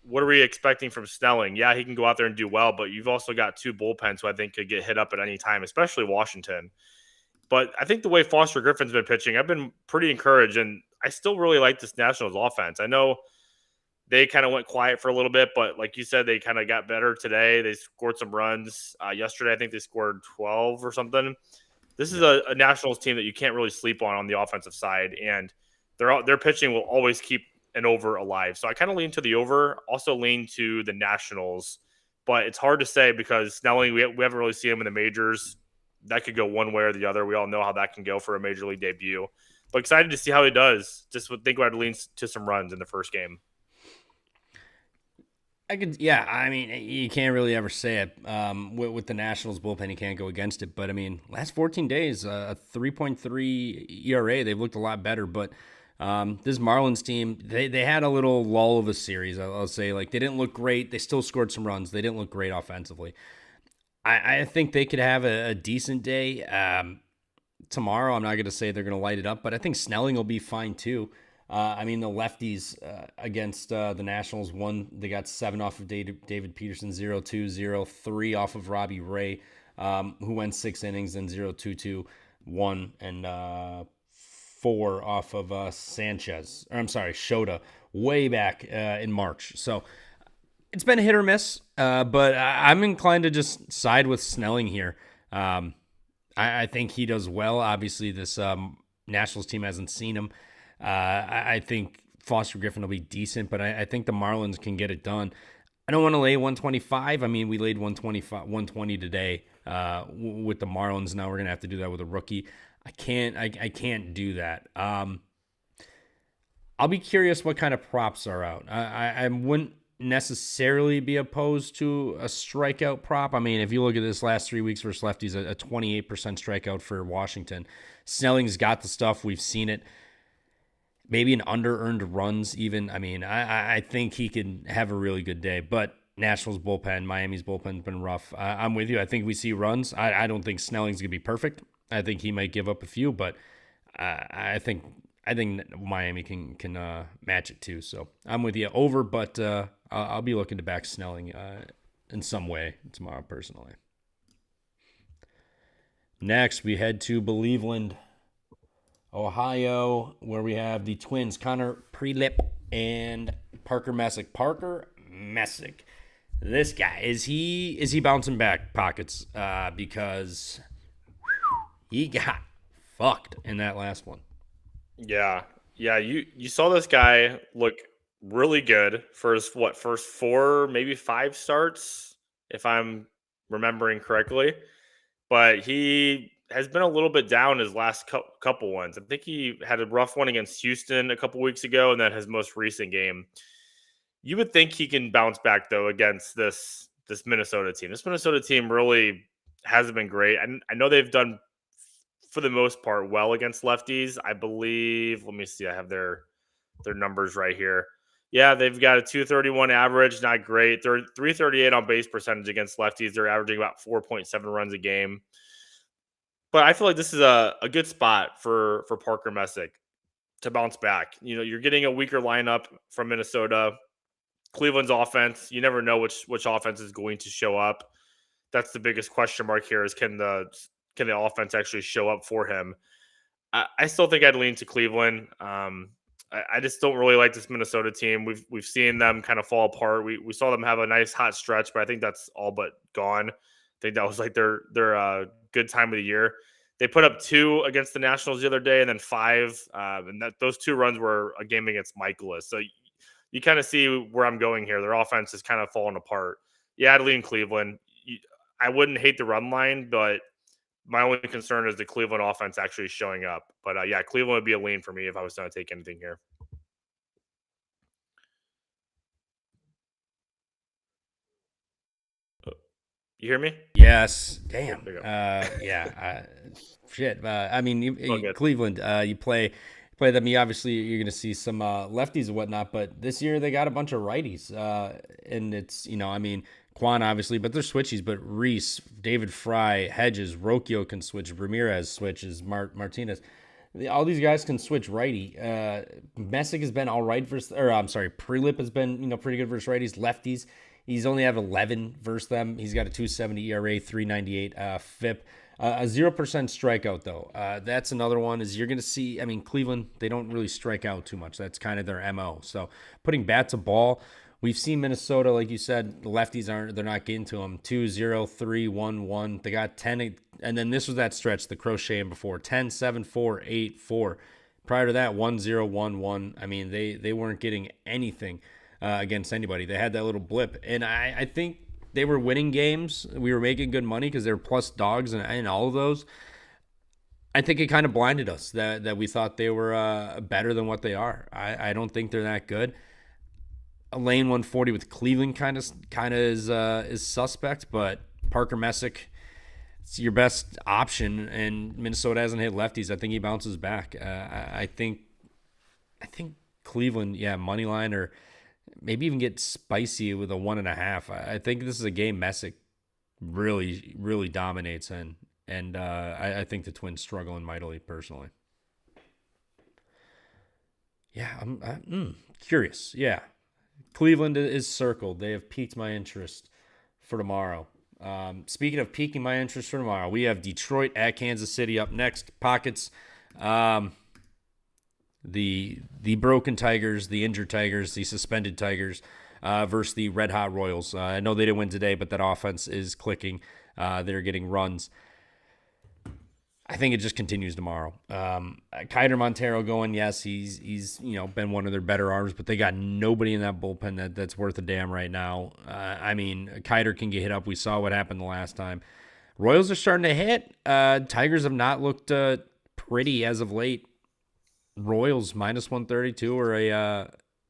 what are we expecting from Snelling? Yeah, he can go out there and do well, but you've also got 2 bullpens who I think could get hit up at any time, especially Washington. But I think the way Foster Griffin's been pitching, I've been pretty encouraged, and I still really like this Nationals offense. I know they kind of went quiet for a little bit, but like you said, they kind of got better today. They scored some runs. Yesterday, I think they scored 12 or something. This is a Nationals team that you can't really sleep on the offensive side, and their pitching will always keep an over alive. So I kind of lean to the over, also lean to the Nationals, but it's hard to say because Snelling, we haven't really seen him in the majors. That could go one way or the other. We all know how that can go for a major league debut, but excited to see how he does. Just would think I'd lean to some runs in the first game. You can't really ever say it. With the Nationals bullpen, you can't go against it. But, last 14 days, a 3.3 ERA, they've looked a lot better. But this Marlins team, they had a little lull of a series, I'll say. Like, they didn't look great. They still scored some runs. They didn't look great offensively. I think they could have a decent day. Tomorrow, I'm not going to say they're going to light it up, but I think Snelling will be fine too. The lefties against the Nationals they got 7 off of David Peterson, 0-2, 0-3 off of Robbie Ray, who went 6 innings, and 0-2-2, 1 and 4 off of Sanchez. Or I'm sorry, Shota, way back in March. So it's been hit or miss, but I'm inclined to just side with Snelling here. I think he does well. Obviously, this Nationals team hasn't seen him. I think Foster Griffin will be decent, but I think the Marlins can get it done. I don't want to lay 125. We laid 120 today with the Marlins. Now we're gonna have to do that with a rookie. I can't do that. I'll be curious what kind of props are out. I wouldn't necessarily be opposed to a strikeout prop. I mean, if you look at this last 3 weeks versus lefties, a 28% strikeout for Washington. Snelling's got the stuff. We've seen it. Maybe an under-earned runs even. I mean, I think he can have a really good day. But Nationals bullpen, Miami's bullpen's been rough. I'm with you. I think we see runs. I don't think Snelling's going to be perfect. I think he might give up a few, but I think Miami can match it too. So I'm with you. Over, but I'll be looking to back Snelling in some way tomorrow personally. Next, we head to Believeland, Ohio, where we have the twins, Connor Prelip and Parker Messick. Parker Messick. This guy, is he bouncing back pockets? Because he got fucked in that last one. Yeah. Yeah, you saw this guy look really good for his first 4, maybe 5 starts, if I'm remembering correctly. But he has been a little bit down his last couple ones. I think he had a rough one against Houston a couple weeks ago, and then his most recent game. You would think he can bounce back though against this Minnesota team. This Minnesota team really hasn't been great. I know they've done for the most part well against lefties. I believe. Let me see. I have their numbers right here. Yeah, they've got a 231 average, not great. They're 338 on base percentage against lefties. They're averaging about 4.7 runs a game. But I feel like this is a good spot for Parker Messick to bounce back. You know, you're getting a weaker lineup from Minnesota. Cleveland's offense, you never know which offense is going to show up. That's the biggest question mark here is can the offense actually show up for him? I still think I'd lean to Cleveland. I just don't really like this Minnesota team. We've seen them kind of fall apart. We saw them have a nice hot stretch, but I think that's all but gone. I think that was like their good time of the year. They put up 2 against the Nationals the other day, and then 5, and those 2 runs were a game against Michaelis. So you kind of see where I'm going here. Their offense is kind of falling apart. Yeah, I'd lean Cleveland. I wouldn't hate the run line, but my only concern is the Cleveland offense actually showing up. But yeah, Cleveland would be a lean for me if I was going to take anything here. You hear me? Yes. Damn. There you go. Yeah. Shit. I mean, good. Cleveland. You play them. You're going to see some lefties and whatnot. But this year they got a bunch of righties, and it's I mean, Quan obviously, but they're switchies. But Reese, David Fry, Hedges, Rocchio can switch. Ramirez switches. Martinez. All these guys can switch righty. Messick has been all right versus, or I'm sorry, Prelip has been pretty good versus righties. Lefties, he's only have 11 versus them. He's got a 2.70 ERA, 3.98 FIP, a 0% strikeout though. That's another one. Is you're going to see. I mean, Cleveland, they don't really strike out too much. That's kind of their MO. So putting bat to ball. We've seen Minnesota, like you said, the lefties they're not getting to them. 2-0, 3-1-1. They got 10, and then this was that stretch, the crocheting before 10, 7, 4, 8, 4. Prior to that, 1-0, 1-1. I mean, they weren't getting anything against anybody. They had that little blip, and I think they were winning games. We were making good money because they were plus dogs and all of those. I think it kind of blinded us that we thought they were better than what they are. I don't think they're that good. A lane 140 with Cleveland kind of is suspect, but Parker Messick, it's your best option, and Minnesota hasn't hit lefties. I think he bounces back. I think Cleveland, yeah, money line or maybe even get spicy with a 1.5. I think this is a game Messick really, really dominates in, and I think the Twins struggling mightily personally. Yeah, I'm curious. Yeah. Cleveland is circled. They have piqued my interest for tomorrow. Speaking of piquing my interest for tomorrow, we have Detroit at Kansas City up next. Pockets, the broken Tigers, the injured Tigers, the suspended Tigers versus the red hot Royals. I know they didn't win today, but that offense is clicking. They're getting runs. I think it just continues tomorrow. Kiter Montero going, yes, he's been one of their better arms, but they got nobody in that bullpen that's worth a damn right now. I mean, Kiter can get hit up. We saw what happened the last time. Royals are starting to hit. Tigers have not looked pretty as of late. Royals minus 132 or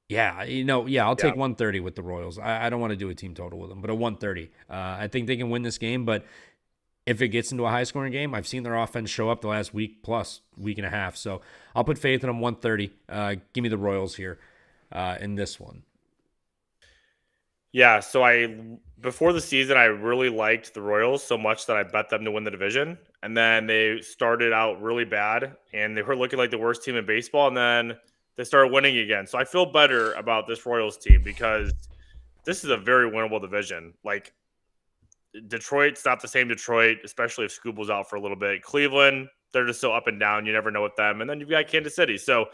Yeah, yeah, I'll Yeah. take 130 with the Royals. I don't want to do a team total with them, but a 130. I think they can win this game, but if it gets into a high scoring game, I've seen their offense show up the last week plus week and a half. So I'll put faith in them 130. Give me the Royals here in this one. Yeah, so before the season I really liked the Royals so much that I bet them to win the division. And then they started out really bad and they were looking like the worst team in baseball and then they started winning again. So I feel better about this Royals team because this is a very winnable division. Like Detroit's not the same Detroit, especially if Scooble's out for a little bit. Cleveland, they're just so up and down. You never know with them. And then you've got Kansas City. So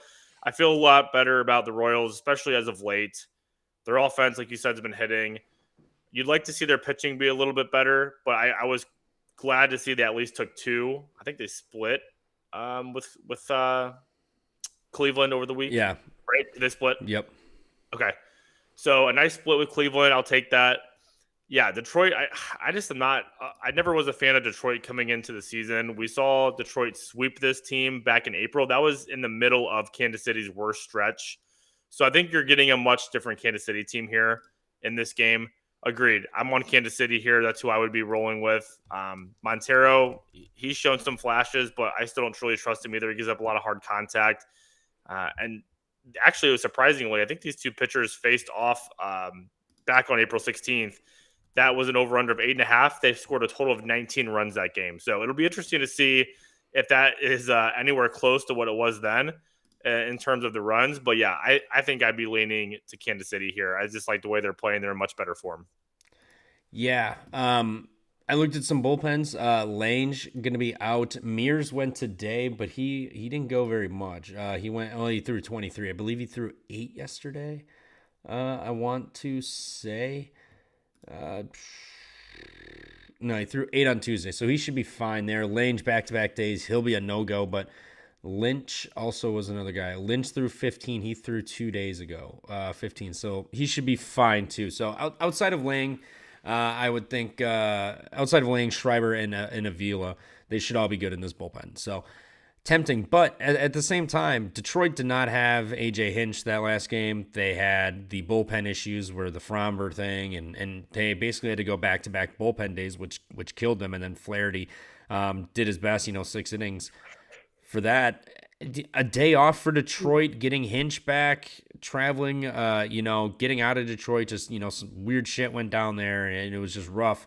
I feel a lot better about the Royals, especially as of late. Their offense, like you said, has been hitting. You'd like to see their pitching be a little bit better, but I was glad to see they at least took two. I think they split with Cleveland over the week, Yeah. right? Did they split? Yep. Okay. So a nice split with Cleveland. I'll take that. Yeah, Detroit. I just am not. I never was a fan of Detroit coming into the season. We saw Detroit sweep this team back in April. That was in the middle of Kansas City's worst stretch. So I think you're getting a much different Kansas City team here in this game. Agreed. I'm on Kansas City here. That's who I would be rolling with. Montero, he's shown some flashes, but I still don't truly trust him either. He gives up a lot of hard contact. And actually, it was surprisingly, I think these two pitchers faced off back on April 16th. That was an over-under of 8.5. They scored a total of 19 runs that game. So it'll be interesting to see if that is anywhere close to what it was then in terms of the runs. But yeah, I think I'd be leaning to Kansas City here. I just like the way they're playing. They're in much better form. Yeah. I looked at some bullpens. Lange going to be out. Mears went today, but he didn't go very much. He threw 23. I believe he threw 8 yesterday. I want to say. No, he threw 8 on Tuesday, so he should be fine there. Lange back-to-back days, he'll be a no-go, but Lynch also was another guy. Lynch threw 15. He threw 2 days ago, 15. So he should be fine too. So outside of Lang, I would think outside of Lang, Schreiber, and Avila, they should all be good in this bullpen. So tempting, but at the same time, Detroit did not have AJ Hinch that last game. They had the bullpen issues where the Fromber thing, and they basically had to go back-to-back bullpen days, which killed them. And then Flaherty did his best, 6 innings. For that, a day off for Detroit, getting Hinch back, traveling, getting out of Detroit, just, some weird shit went down there, and it was just rough.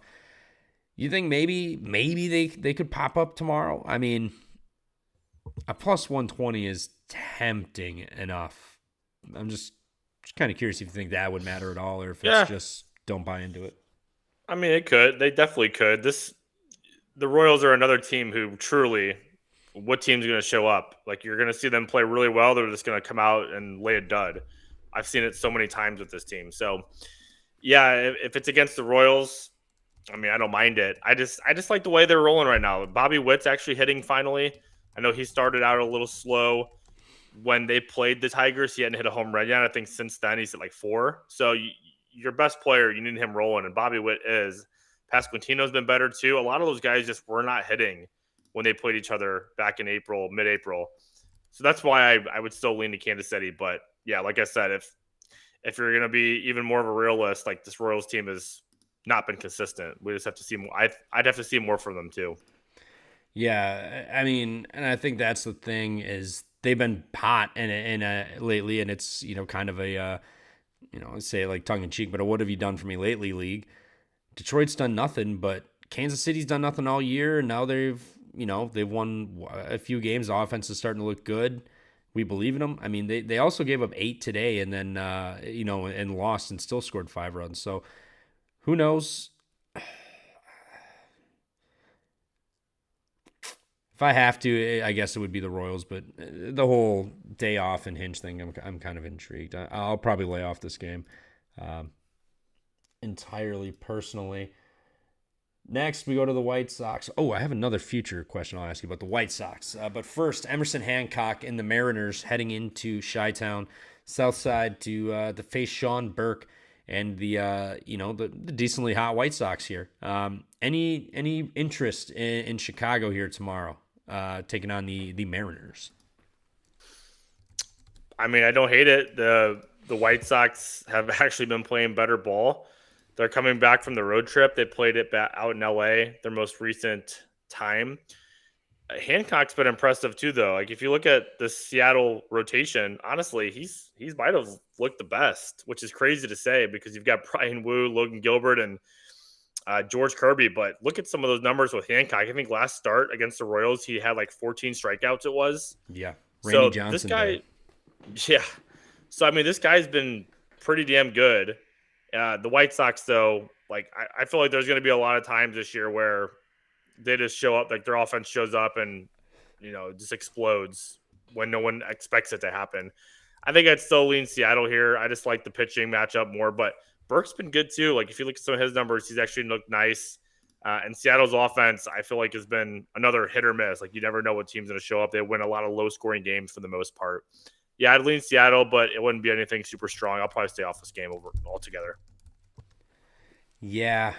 You think maybe they could pop up tomorrow? I mean, a plus 120 is tempting enough. I'm just kind of curious if you think that would matter at all, or if it's just don't buy into it. I mean, it could. They definitely could. The Royals are another team who truly, what team's going to show up? Like, you're going to see them play really well. They're just going to come out and lay a dud. I've seen it so many times with this team. So, yeah, if it's against the Royals, I mean, I don't mind it. I just like the way they're rolling right now. Bobby Witt's actually hitting finally. I know he started out a little slow when they played the Tigers. He hadn't hit a home run yet. I think since then he's at like 4. So your best player, you need him rolling, and Bobby Witt is. Pasquantino's been better too. A lot of those guys just were not hitting when they played each other back in April, mid-April. So that's why I would still lean to Kansas City. But yeah, like I said, if you're going to be even more of a realist, like this Royals team has not been consistent. We just have to see more. I'd have to see more from them too. Yeah, I mean, and I think that's the thing is they've been hot in lately, and it's kind of a say like tongue in cheek, but a what have you done for me lately league. Detroit's done nothing, but Kansas City's done nothing all year, and now they've won a few games. The offense is starting to look good. We believe in them. I mean, they also gave up 8 today, and then and lost and still scored 5 runs. So who knows? If I have to, I guess it would be the Royals, but the whole day off and Hinch thing, I'm kind of intrigued. I'll probably lay off this game entirely personally. Next, we go to the White Sox. Oh, I have another future question I'll ask you about the White Sox. But first, Emerson Hancock and the Mariners heading into Chi-Town, South Side to face Sean Burke and the decently hot White Sox here. Any interest in Chicago here tomorrow, taking on the Mariners? I mean, I don't hate it. The the White Sox have actually been playing better ball. They're coming back from the road trip. They played it back out in LA, their most recent time. Hancock's been impressive too, though. Like if you look at the Seattle rotation, honestly, he's might have looked the best, which is crazy to say because you've got Brian Wu, Logan Gilbert, and George Kirby. But look at some of those numbers with Hancock. I think last start against the Royals, he had like 14 strikeouts. It was Yeah. Randy so. This Johnson guy, Day. yeah. So I mean, this guy's been pretty damn good. The White Sox, though, like I feel like there's going to be a lot of times this year where they just show up, like their offense shows up and just explodes when no one expects it to happen. I think I'd still lean Seattle here. I just like the pitching matchup more, but Burke's been good too. Like if you look at some of his numbers, he's actually looked nice. And Seattle's offense, I feel like, has been another hit or miss. Like you never know what team's going to show up. They win a lot of low scoring games for the most part. Yeah, I'd lean Seattle, but it wouldn't be anything super strong. I'll probably stay off this game altogether. Yeah.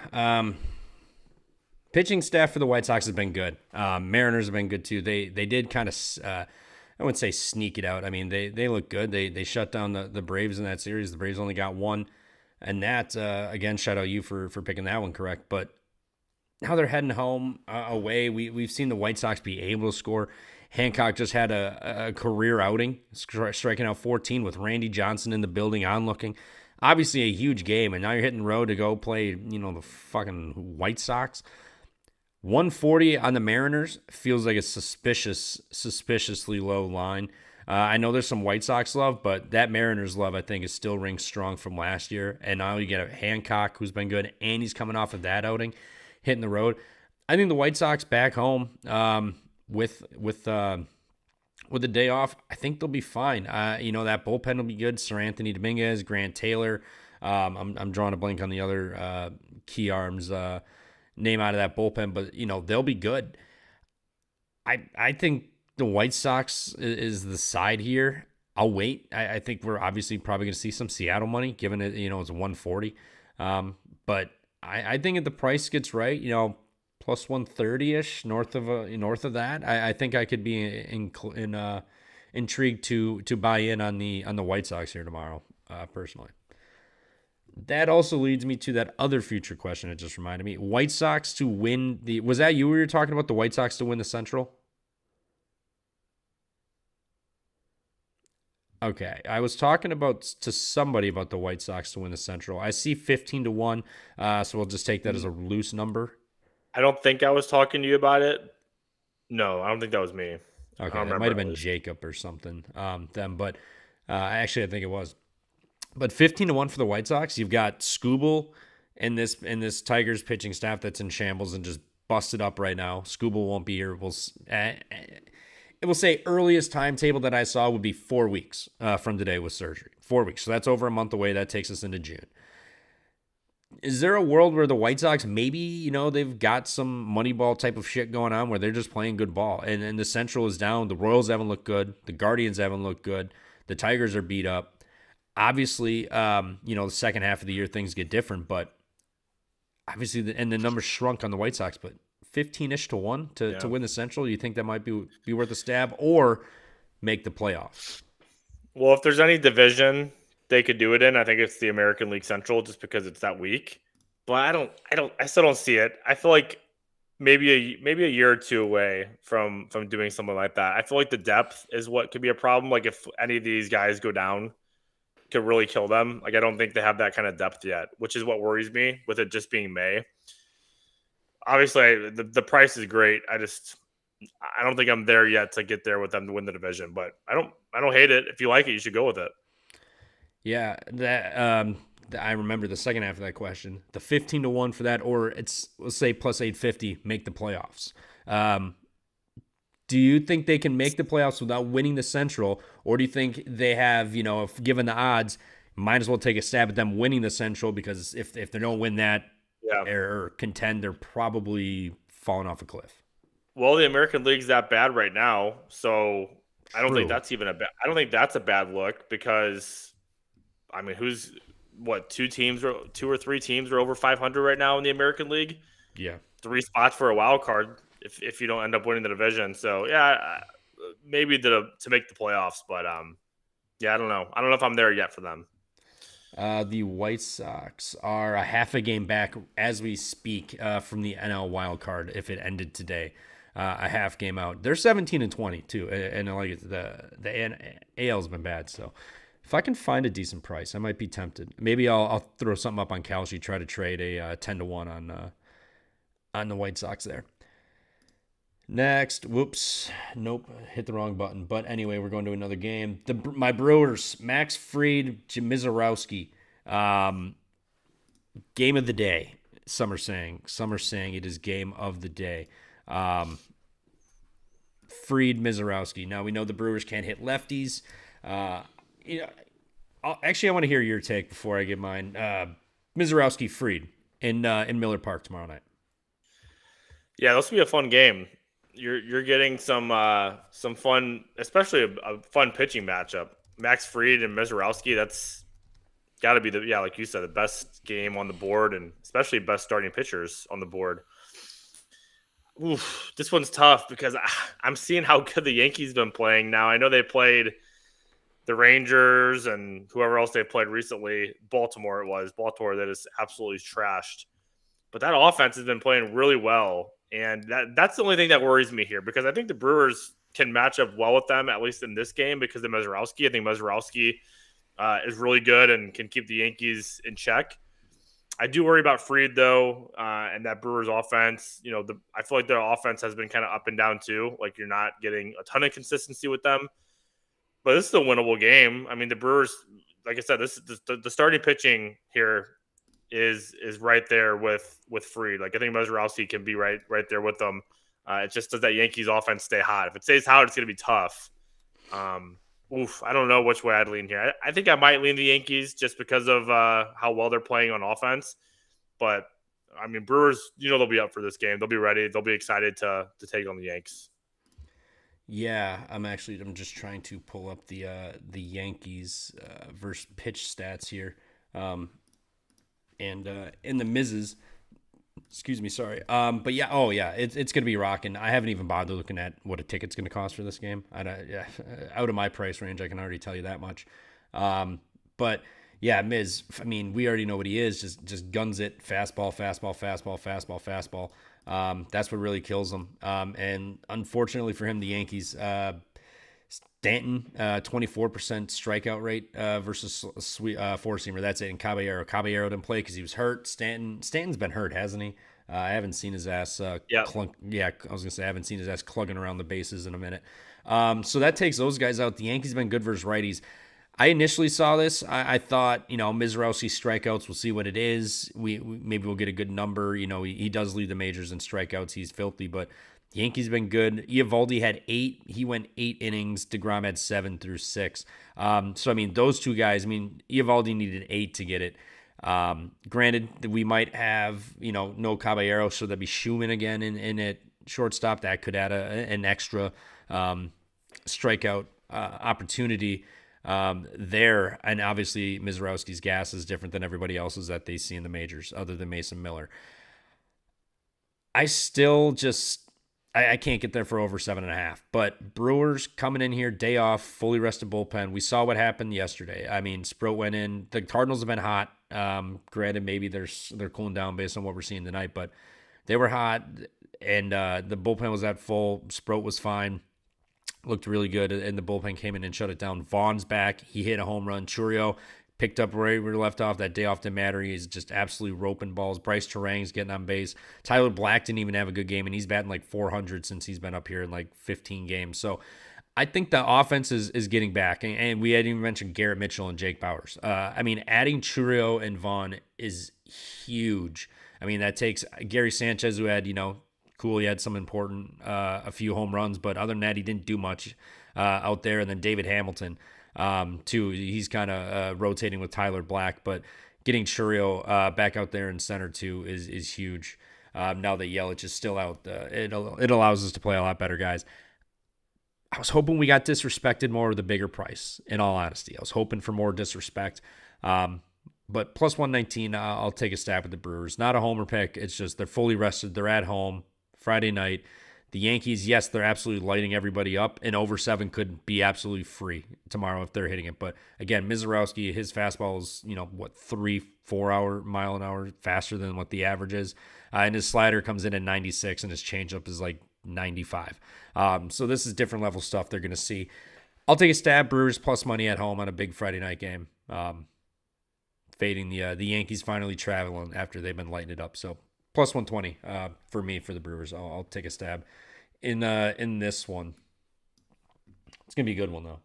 Pitching staff for the White Sox has been good. Mariners have been good too. They did kind of, I wouldn't say sneak it out. I mean, they look good. They shut down the Braves in that series. The Braves only got one. And that, again, shout out you for picking that one correct. But now they're heading home away. We've seen the White Sox be able to score. Hancock just had a career outing, striking out 14 with Randy Johnson in the building onlooking. Obviously a huge game, and now you're hitting the road to go play, the fucking White Sox. 140 on the Mariners feels like a suspiciously low line. I know there's some White Sox love, but that Mariners love, I think, is still rings strong from last year. And now you get a Hancock who's been good, and he's coming off of that outing, hitting the road. I think the White Sox back home with the day off, I think they'll be fine. That bullpen will be good. Sir Anthony Dominguez, Grant Taylor. I'm drawing a blank on the other key arms name out of that bullpen, but they'll be good. I think the White Sox is the side here. I'll wait. I think we're obviously probably going to see some Seattle money, given it it's 140. But I think if the price gets right, plus 130-ish north of that, I think I could be intrigued to buy in on the White Sox here tomorrow, personally. That also leads me to that other future question it just reminded me. White Sox to win was that you we were talking about the White Sox to win the Central? Okay, I was talking to somebody about the White Sox to win the Central. I see 15-1, so we'll just take that as a loose number. I don't think I was talking to you about it. No, I don't think that was me. Okay, it might have been Jacob or something. But actually, I think it was. But 15-1 for the White Sox. You've got Skubal in this Tigers pitching staff that's in shambles and just busted up right now. Skubal won't be here. It will say earliest timetable that I saw would be 4 weeks from today with surgery. 4 weeks. So that's over a month away. That takes us into June. Is there a world where the White Sox maybe, they've got some Moneyball type of shit going on where they're just playing good ball and the Central is down. The Royals haven't looked good. The Guardians haven't looked good. The Tigers are beat up. Obviously, the second half of the year things get different, but obviously the numbers shrunk on the White Sox, but 15-ish to 1 to win the Central. You think that might be worth a stab or make the playoffs? Well, if there's any division they could do it in, I think it's the American League Central just because it's that weak. But I still don't see it. I feel like maybe a year or two away from doing something like that. I feel like the depth is what could be a problem. Like if any of these guys go down, could really kill them. Like I don't think they have that kind of depth yet, which is what worries me with it just being May. Obviously, the price is great. I don't think I'm there yet to get there with them to win the division, but I don't hate it. If you like it, you should go with it. Yeah, that I remember the second half of that question. The 15-1 for that, or it's let's say plus 850, make the playoffs. Do you think they can make the playoffs without winning the Central, or do you think they have, if given the odds, might as well take a stab at them winning the Central because if they don't win that or contend, they're probably falling off a cliff. Well, the American League's that bad right now, so I don't think that's even I don't think that's a bad look because, I mean, two or three teams are over 500 right now in the American League. Yeah, 3 spots for a wild card if you don't end up winning the division. So yeah, maybe to make the playoffs, but I don't know. I don't know if I'm there yet for them. The White Sox are a half a game back as we speak from the NL wild card. If it ended today, a half game out. They're 17-20 too, and like the AL's been bad. So if I can find a decent price, I might be tempted. Maybe I'll throw something up on Kalshi, try to trade a 10-1 on the White Sox there. Next, whoops, nope, hit the wrong button. But anyway, we're going to another game. My Brewers, Max Fried, Jim Mizorowski. Game of the day. Some are saying it is game of the day. Fried, Mizorowski. Now we know the Brewers can't hit lefties. You know, I want to hear your take before I give mine. Mizorowski, Fried in Miller Park tomorrow night. Yeah, this will be a fun game. You're getting some fun, especially a fun pitching matchup. Max Fried and Mizorowski. That's got to be like you said, the best game on the board, and especially best starting pitchers on the board. Oof, this one's tough because I'm seeing how good the Yankees been playing now. I know they played the Rangers and whoever else they played recently. Baltimore that is absolutely trashed. But that offense has been playing really well. And that's the only thing that worries me here, because I think the Brewers can match up well with them, at least in this game, because of Mizorowski. I think Mizorowski is really good and can keep the Yankees in check. I do worry about Fried, though, and that Brewers offense. I feel like their offense has been kind of up and down, too. Like, you're not getting a ton of consistency with them. But this is a winnable game. I mean, the Brewers, like I said, the starting pitching here is right there with Fried. Like, I think Mizorowski can be right there with them. It just does that Yankees offense stay hot. If it stays hot, it's going to be tough. I don't know which way I'd lean here. I think I might lean the Yankees just because of how well they're playing on offense. But I mean, Brewers, they'll be up for this game. They'll be ready. They'll be excited to take on the Yanks. Yeah, I'm just trying to pull up the Yankees versus pitch stats here, and in the Miz's. Excuse me, sorry. But yeah, it's gonna be rocking. I haven't even bothered looking at what a ticket's gonna cost for this game. Out of my price range, I can already tell you that much. But yeah, Miz. I mean, we already know what he is. Just guns it, fastball, fastball, fastball, fastball, fastball. That's what really kills him. And unfortunately for him, the Yankees, Stanton, 24% strikeout rate versus four-seamer. That's it. And Caballero didn't play because he was hurt. Stanton's been hurt, hasn't he? I haven't seen his ass clunk. Yeah, I was gonna say I haven't seen his ass clugging around the bases in a minute. So that takes those guys out. The Yankees been good versus righties. I initially saw this. I thought, Mizorowski strikeouts. We'll see what it is. Maybe we'll get a good number. He does lead the majors in strikeouts. He's filthy, but the Yankees been good. Eovaldi had 8. He went 8 innings. DeGrom had 7 through 6. So I mean, those two guys. I mean, Eovaldi needed 8 to get it. Granted, we might have no Caballero, so that'd be Schumann again in at shortstop. That could add an extra strikeout opportunity. There, and obviously Mizorowski's gas is different than everybody else's that they see in the majors, other than Mason Miller. I still I can't get there for over 7.5. But Brewers coming in here, day off, fully rested bullpen. We saw what happened yesterday. I mean, Sproat went in. The Cardinals have been hot. Granted, maybe they're cooling down based on what we're seeing tonight, but they were hot, and the bullpen was at full. Sproat was fine. Looked really good, and the bullpen came in and shut it down. Vaughn's back. He hit a home run. Churio picked up where we left off. That day off didn't matter. He's just absolutely roping balls. Bryce Terang's getting on base. Tyler Black didn't even have a good game, and he's batting like 400 since he's been up here in like 15 games. So I think the offense is getting back, and we hadn't even mentioned Garrett Mitchell and Jake Bauers. I mean, adding Churio and Vaughn is huge. I mean, that takes Gary Sanchez, who had, cool, he had some important, a few home runs, but other than that, he didn't do much out there. And then David Hamilton, too. He's kind of rotating with Tyler Black, but getting Churio back out there in center, too, is huge. Now that Yelich is still out, it allows us to play a lot better, guys. I was hoping we got disrespected more with a bigger price, in all honesty. I was hoping for more disrespect. But plus 119, I'll take a stab at the Brewers. Not a homer pick. It's just they're fully rested. They're at home. Friday night. The Yankees, yes, they're absolutely lighting everybody up, and over 7 could be absolutely free tomorrow if they're hitting it. But again, Mizorowski, his fastball is, 3-4 mile an hour faster than what the average is. And his slider comes in at 96, and his changeup is like 95. So this is different level stuff they're going to see. I'll take a stab. Brewers plus money at home on a big Friday night game. Fading the Yankees finally traveling after they've been lighting it up. So plus 120 for me for the Brewers. I'll take a stab in this one. It's gonna be a good one though.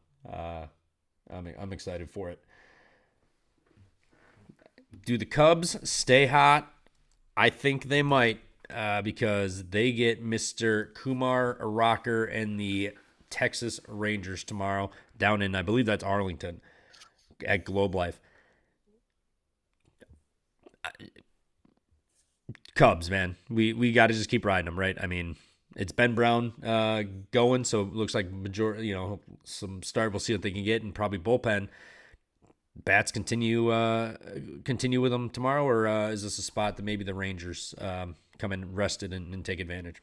I'm excited for it. Do the Cubs stay hot? I think they might because they get Mr. Kumar Rocker and the Texas Rangers tomorrow down in, I believe that's Arlington at Globe Life. Cubs, man. We got to just keep riding them, right? I mean, it's Ben Brown going, so it looks like majority, some start. We'll see what they can get, and probably bullpen. Bats continue with them tomorrow, or is this a spot that maybe the Rangers come in rested and take advantage?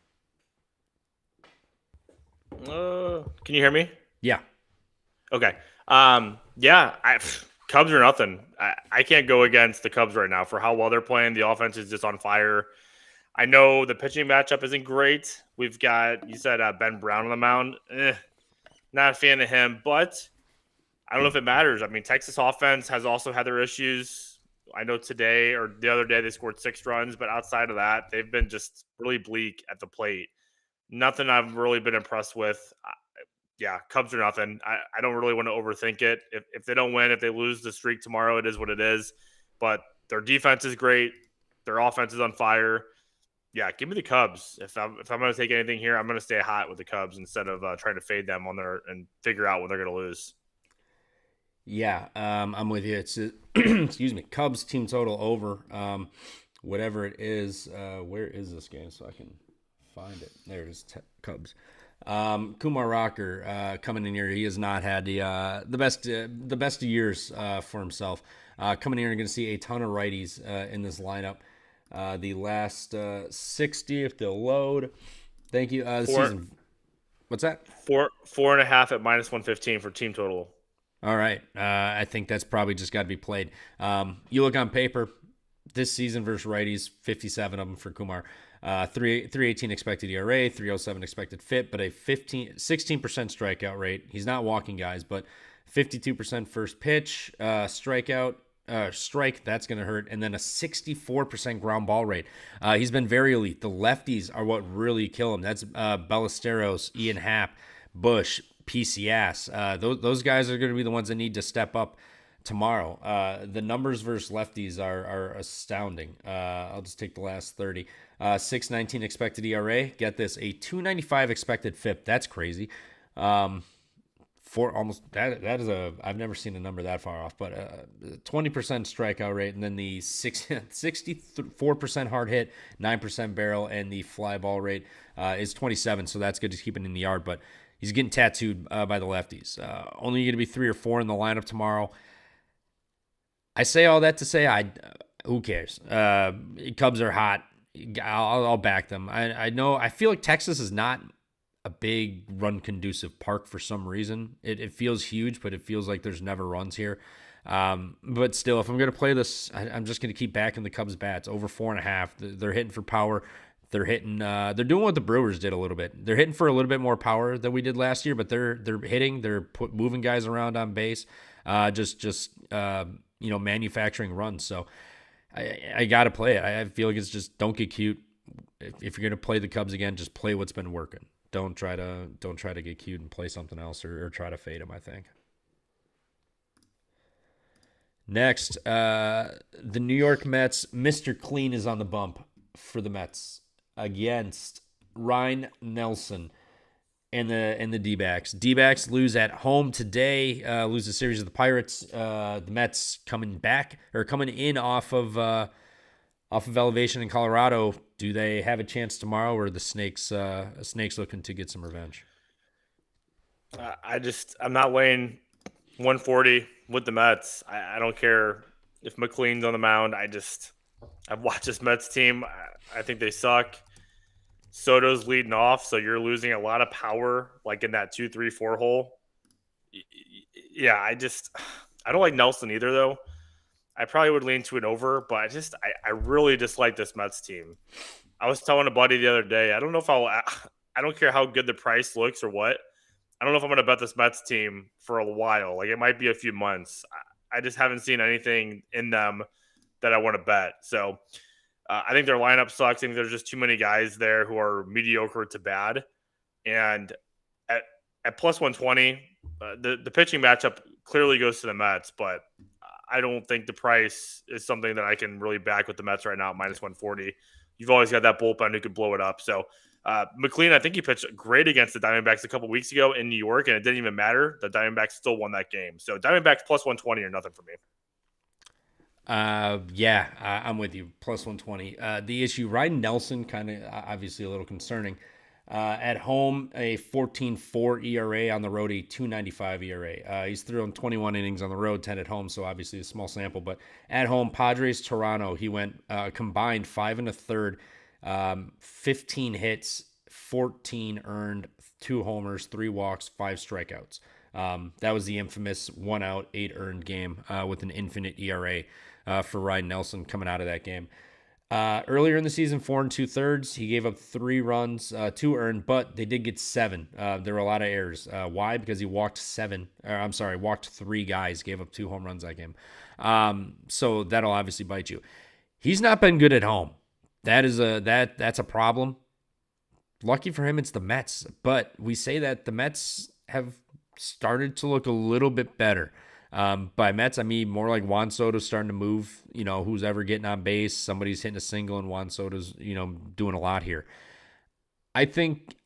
Can you hear me? Yeah. Okay. Cubs are nothing. I can't go against the Cubs right now for how well they're playing. The offense is just on fire. I know the pitching matchup isn't great. We've got, you said Ben Brown on the mound. Not a fan of him, but I don't know if it matters. I mean, Texas offense has also had their issues. I know today or the other day they scored 6 runs, but outside of that, they've been just really bleak at the plate. Nothing I've really been impressed with. Cubs are nothing. I don't really want to overthink it. If they don't win, if they lose the streak tomorrow, it is what it is. But their defense is great. Their offense is on fire. Yeah, give me the Cubs. If I'm going to take anything here, I'm going to stay hot with the Cubs instead of trying to fade them and figure out when they're going to lose. Yeah, I'm with you. It's excuse me, Cubs team total over. Whatever it is. Where is this game so I can find it? There it is. Cubs. Kumar Rocker coming in here. He has not had the best of years for himself. Coming in here, you're going to see a ton of righties in this lineup. The last 60, if they'll load. Thank you. Season. What's that? 4.5 at -115 for team total. All right. I think that's probably just got to be played. You look on paper, this season versus righties, 57 of them for Kumar. 318 expected ERA, 307 expected FIP, but a 16% strikeout rate. He's not walking guys, but 52% first pitch, strike, that's going to hurt, and then a 64% ground ball rate. He's been very elite. The lefties are what really kill him. That's Ballesteros, Ian Happ, Bush, PCS. Those guys are going to be the ones that need to step up tomorrow. The numbers versus lefties are astounding. I'll just take the last 30. 619 expected ERA. Get this, a 295 expected FIP. That's crazy. For almost that is I've never seen a number that far off, but 20% strikeout rate, and then the 64% hard hit, 9% barrel, and the fly ball rate is 27. So that's good to keep it in the yard, but he's getting tattooed by the lefties. Only going to be 3 or 4 in the lineup tomorrow. I say all that to say, who cares? Cubs are hot. I'll back them. I feel like Texas is not a big run conducive park for some reason. It feels huge, but it feels like there's never runs here. But still, if I'm going to play this, I'm just going to keep backing the Cubs bats over 4.5. They're hitting for power. They're hitting. They're doing what the Brewers did a little bit. They're hitting for a little bit more power than we did last year, but they're hitting. They're moving guys around on base. Manufacturing runs. So I got to play it. I feel like it's just don't get cute. If you're going to play the Cubs again, just play what's been working. Don't try to get cute and play something else or try to fade them, I think. Next, the New York Mets. Mr. Clean is on the bump for the Mets against Ryan Nelson and the DBacks. DBacks lose at home today. Lose the series of the Pirates. The Mets coming in off of elevation in Colorado. Do they have a chance tomorrow, or are the Snakes looking to get some revenge? I'm not laying 140 with the Mets. I don't care if McLean's on the mound. I've watched this Mets team. I think they suck. Soto's leading off, so you're losing a lot of power, like in that 2, 3, 4 hole. Yeah, I don't like Nelson either, though. I probably would lean to an over, but I really dislike this Mets team. I was telling a buddy the other day, I don't know if I don't care how good the price looks or what. I don't know if I'm going to bet this Mets team for a while. Like it might be a few months. I just haven't seen anything in them that I want to bet. So I think their lineup sucks. I think there's just too many guys there who are mediocre to bad. And at plus 120, the pitching matchup clearly goes to the Mets, but I don't think the price is something that I can really back with the Mets right now at minus 140. You've always got that bullpen who could blow it up. So McLean, I think he pitched great against the Diamondbacks a couple weeks ago in New York, and it didn't even matter. The Diamondbacks still won that game. So Diamondbacks plus 120 or nothing for me. Yeah, I'm with you. Plus 120. The issue, Ryan Nelson, kind of obviously a little concerning. At home, a 14.4 ERA, on the road, a 2.95 ERA. He's thrown 21 innings on the road, 10 at home, so obviously a small sample. But at home, Padres, Toronto, he went combined 5 1/3, 15 hits, 14 earned, 2 homers, 3 walks, 5 strikeouts. That was the infamous 1 out, 8 earned game with an infinite ERA for Ryan Nelson coming out of that game. Earlier in the season, 4 2/3, he gave up 3 runs, 2 earned, but they did get 7. There were a lot of errors. Why? Because he walked 3 guys, gave up 2 home runs that game. So that'll obviously bite you. He's not been good at home. That's a problem. Lucky for him, it's the Mets, but we say that the Mets have started to look a little bit better. By Mets, I mean more like Juan Soto's starting to move. Who's ever getting on base, somebody's hitting a single, and Juan Soto's doing a lot here. I think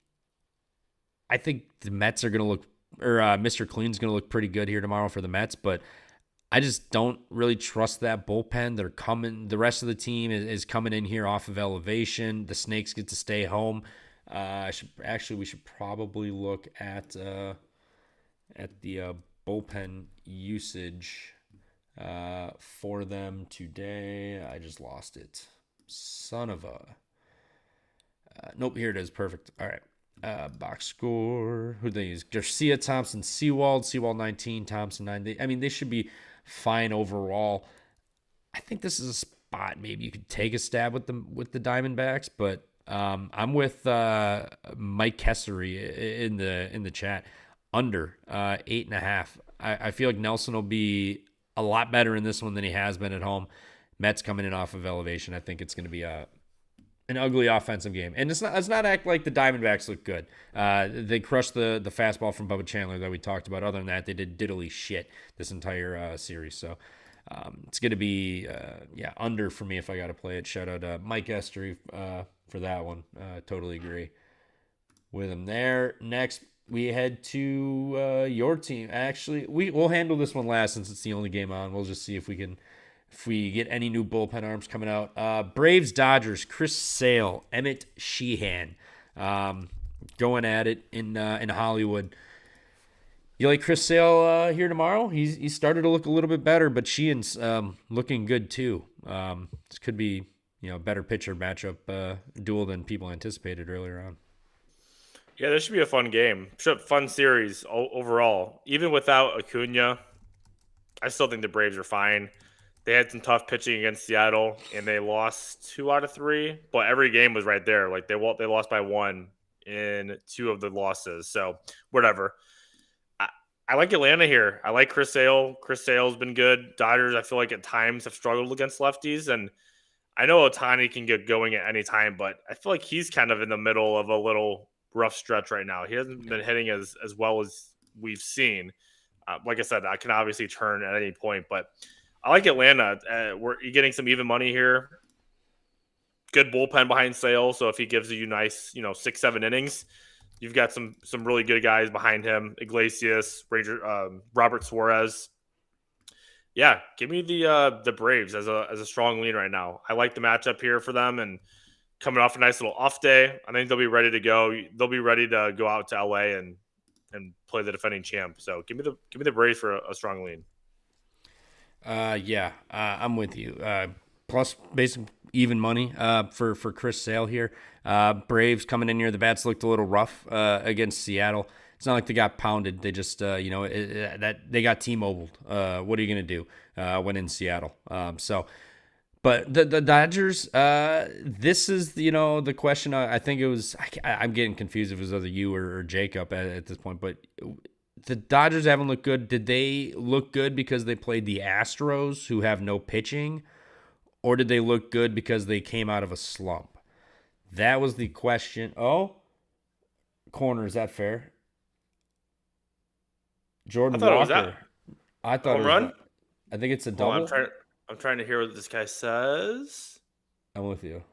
the Mets are going to look, or Mr. Clean's going to look pretty good here tomorrow for the Mets, but I just don't really trust that bullpen. They're coming. The rest of the team is coming in here off of elevation. The Snakes get to stay home. We should probably look at the bullpen usage for them today. I just lost it. Son of a. Nope, here it is. Perfect. All right. Box score. Who they use? Garcia, Thompson, Seawald 19, Thompson 9. They should be fine overall. I think this is a spot maybe you could take a stab with the Diamondbacks, but I'm with Mike Kessery in the chat. Under 8.5. I feel like Nelson will be a lot better in this one than he has been at home. Mets coming in off of elevation. I think it's going to be an ugly offensive game, and it's not act like the Diamondbacks look good. They crushed the fastball from Bubba Chandler that we talked about. Other than that, they did diddly shit this entire series. So it's going to be under for me if I got to play it. Shout out to Mike Estery for that one. Totally agree with him there. Next, we head to your team. Actually, we'll handle this one last since it's the only game on. We'll just see if we get any new bullpen arms coming out. Braves, Dodgers, Chris Sale, Emmett Sheehan, going at it in Hollywood. You like Chris Sale here tomorrow? He's started to look a little bit better, but Sheehan's looking good too. This could be a better pitcher matchup duel than people anticipated earlier on. Yeah, this should be a fun game. Fun series overall. Even without Acuna, I still think the Braves are fine. They had some tough pitching against Seattle, and they lost 2 out of 3. But every game was right there. Like they lost by 1 in 2 of the losses. So whatever. I like Atlanta here. I like Chris Sale. Chris Sale's been good. Dodgers, I feel like at times have struggled against lefties, and I know Ohtani can get going at any time, but I feel like he's kind of in the middle of a little rough stretch right now. He hasn't been hitting as well as we've seen. Like I said, I can obviously turn at any point, but I like Atlanta. You're getting some even money here. Good bullpen behind Sale, so if he gives you nice, 6-7 innings, you've got some really good guys behind him. Iglesias, Robert Suarez. Yeah, give me the Braves as a strong lean right now. I like the matchup here for them, and coming off a nice little off day, I think they'll be ready to go. They'll be ready to go out to LA and play the defending champ. So give me the Braves for a strong lean. I'm with you. plus basic even money for Chris Sale here. Braves coming in here. The bats looked a little rough against Seattle. It's not like they got pounded. They just that they got T-Mobiled. What are you gonna do when in Seattle? But the Dodgers, this is the question. I think it was. I'm getting confused if it was either you or Jacob at this point. But the Dodgers haven't looked good. Did they look good because they played the Astros, who have no pitching, or did they look good because they came out of a slump? That was the question. Oh, corner, is that fair? I Jordan thought it was that Walker. I thought it home was. run. I think it's a Hold on, double. I'm trying to hear what this guy says. I'm with you.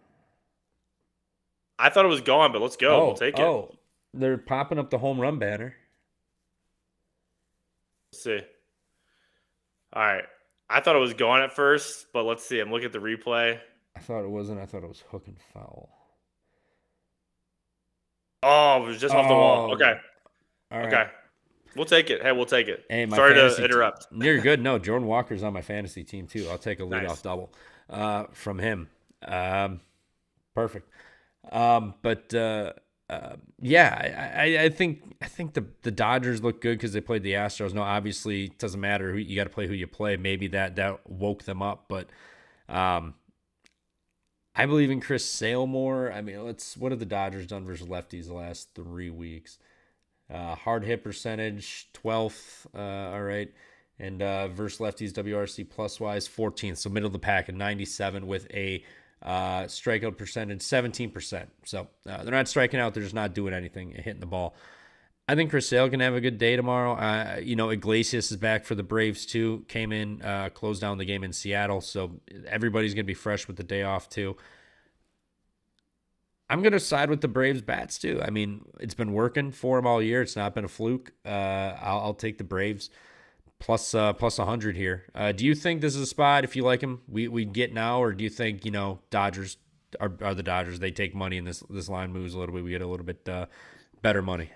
I thought it was gone, but let's go. We'll take it. They're popping up the home run banner. Let's see. All right. I thought it was gone at first, but let's see. I'm looking at the replay. I thought it wasn't. I thought it was hook and foul. Oh, it was just off the wall. Okay. All right. Okay. We'll take it. Hey, we'll take it. Hey, Sorry to interrupt. You're good. No, Jordan Walker's on my fantasy team too. I'll take a leadoff Nice. double from him. Perfect. Yeah, I think the Dodgers look good because they played the Astros. No, obviously it doesn't matter you got to play who you play. Maybe that woke them up, but I believe in Chris Sale more. I mean, what have the Dodgers done versus lefties the last 3 weeks? Hard hit percentage 12th, all right, and versus lefties WRC plus wise 14th, so middle of the pack at 97 with a strikeout percentage 17%. So they're not striking out; they're just not doing anything, hitting the ball. I think Chris Sale can have a good day tomorrow. Iglesias is back for the Braves too. Came in, closed down the game in Seattle, so everybody's gonna be fresh with the day off too. I'm going to side with the Braves bats too. I mean, it's been working for them all year. It's not been a fluke. I'll take the Braves plus 100 here. Do you think this is a spot, if you like them, we get now, or do you think, Dodgers are the Dodgers? They take money and this line moves a little bit. We get a little bit better money.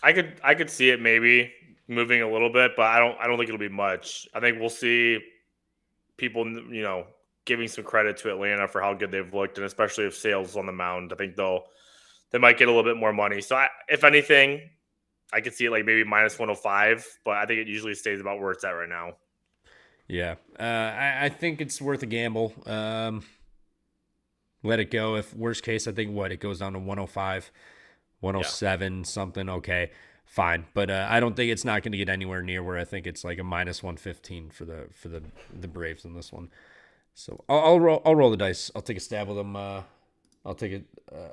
I could see it maybe moving a little bit, but I don't think it'll be much. I think we'll see people, giving some credit to Atlanta for how good they've looked, and especially if Sale's on the mound, I think they might get a little bit more money. So if anything, I could see it like maybe minus 105, but I think it usually stays about where it's at right now. Yeah, I think it's worth a gamble. Let it go. If worst case, I think it goes down to 105, 107, something. Okay, fine. But I don't think it's not going to get anywhere near where I think it's like a minus 115 for the Braves in this one. So I'll roll the dice. I'll take a stab with them. I'll take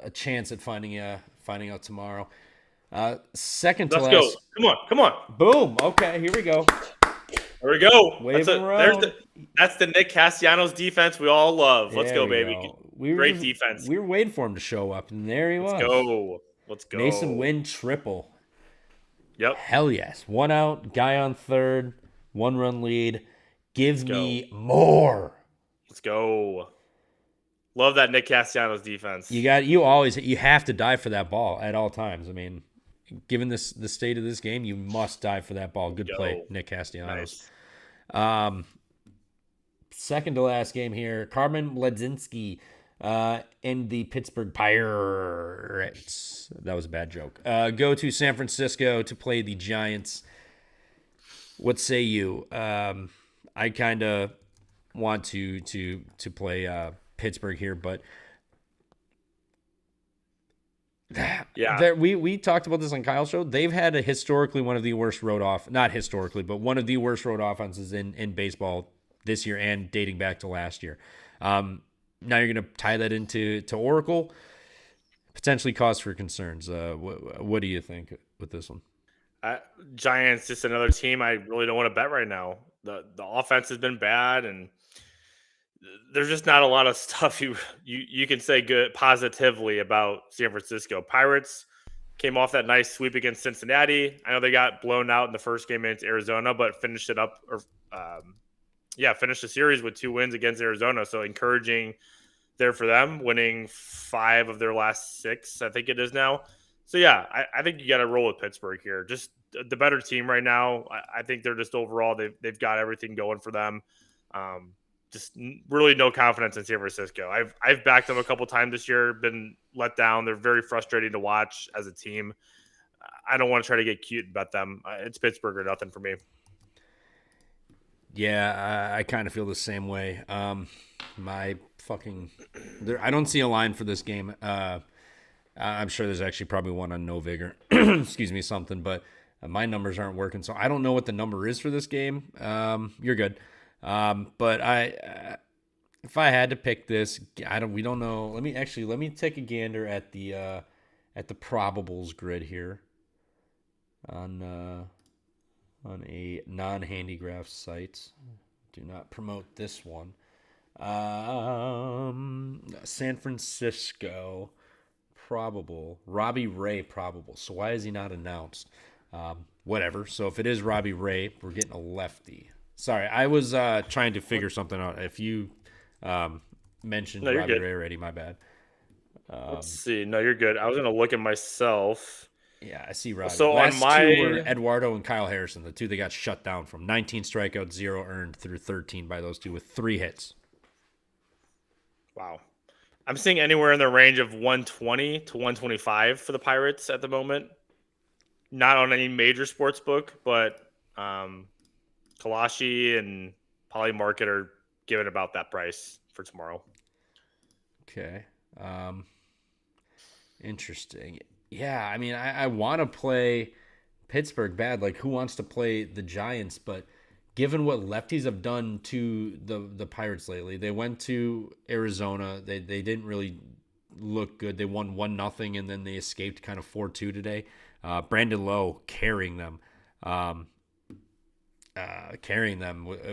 a chance at finding out tomorrow. Second to Let's last. Go. Come on. Boom. Okay, here we go. There we go. That's the Nick Castellanos defense we all love. Let's go, baby. Go. Great defense. We were waiting for him to show up, and there he was. Let's go. Mason Wynn triple. Yep. Hell yes. 1 out, guy on third, 1-run lead. Give me more. Let's go. Love that Nick Castellanos defense. You have to dive for that ball at all times. I mean, given the state of this game, you must dive for that ball. Good play, Nick Castellanos. Nice. Second to last game here, Carmen Ledzinski and the Pittsburgh Pirates. That was a bad joke. Go to San Francisco to play the Giants. What say you? I kind of want to play Pittsburgh here, but yeah, we talked about this on Kyle's show. They've had one of the worst road offenses in baseball this year and dating back to last year. Now you're going to tie that into Oracle, potentially cause for concerns. What do you think with this one? Giants, just another team I really don't want to bet right now. The offense has been bad, and there's just not a lot of stuff you can say good positively about San Francisco. Pirates came off that nice sweep against Cincinnati. I know they got blown out in the first game against Arizona, but finished it up, finished the series with 2 wins against Arizona. So encouraging there for them, winning 5 of their last 6, I think it is now. So yeah, I think you got to roll with Pittsburgh here. Just the better team right now. I think they're just overall they've got everything going for them. just really no confidence in San Francisco. I've backed them a couple times this year, been let down. They're very frustrating to watch as a team. I don't want to try to get cute and bet them. It's Pittsburgh or nothing for me. Yeah, I kind of feel the same way. My fucking, I don't see a line for this game. I'm sure there's actually probably one on No Vigor, excuse me, something, but my numbers aren't working, so I don't know what the number is for this game. You're good, but if I had to pick this, we don't know. Let me take a gander at the probables grid here on a non-handicraft site. Do not promote this one. San Francisco probable. Robbie Ray probable. So why is he not announced? Whatever. So if it is Robbie Ray, we're getting a lefty. Sorry, I was trying to figure something out. If you mentioned No, you're Robbie good. Ray already, my bad. Let's see. No, you're good. I was gonna look at myself. Yeah, I see Robbie. So on Last two were my Eduardo and Kyle Harrison, the two that got shut down from 19 strikeouts, 0 earned through 13 by those two with 3 hits. wow, I'm seeing anywhere in the range of 120 to 125 for the Pirates at the moment. Not on any major sports book, but Kalashi and Poly Market are giving about that price for tomorrow. Okay. Interesting. Yeah, I mean, I want to play Pittsburgh bad. Like, who wants to play the Giants? But given what lefties have done to the Pirates lately, they went to Arizona. They didn't really look good. They won 1-0, and then they escaped kind of 4-2 today. Brandon Lowe carrying them,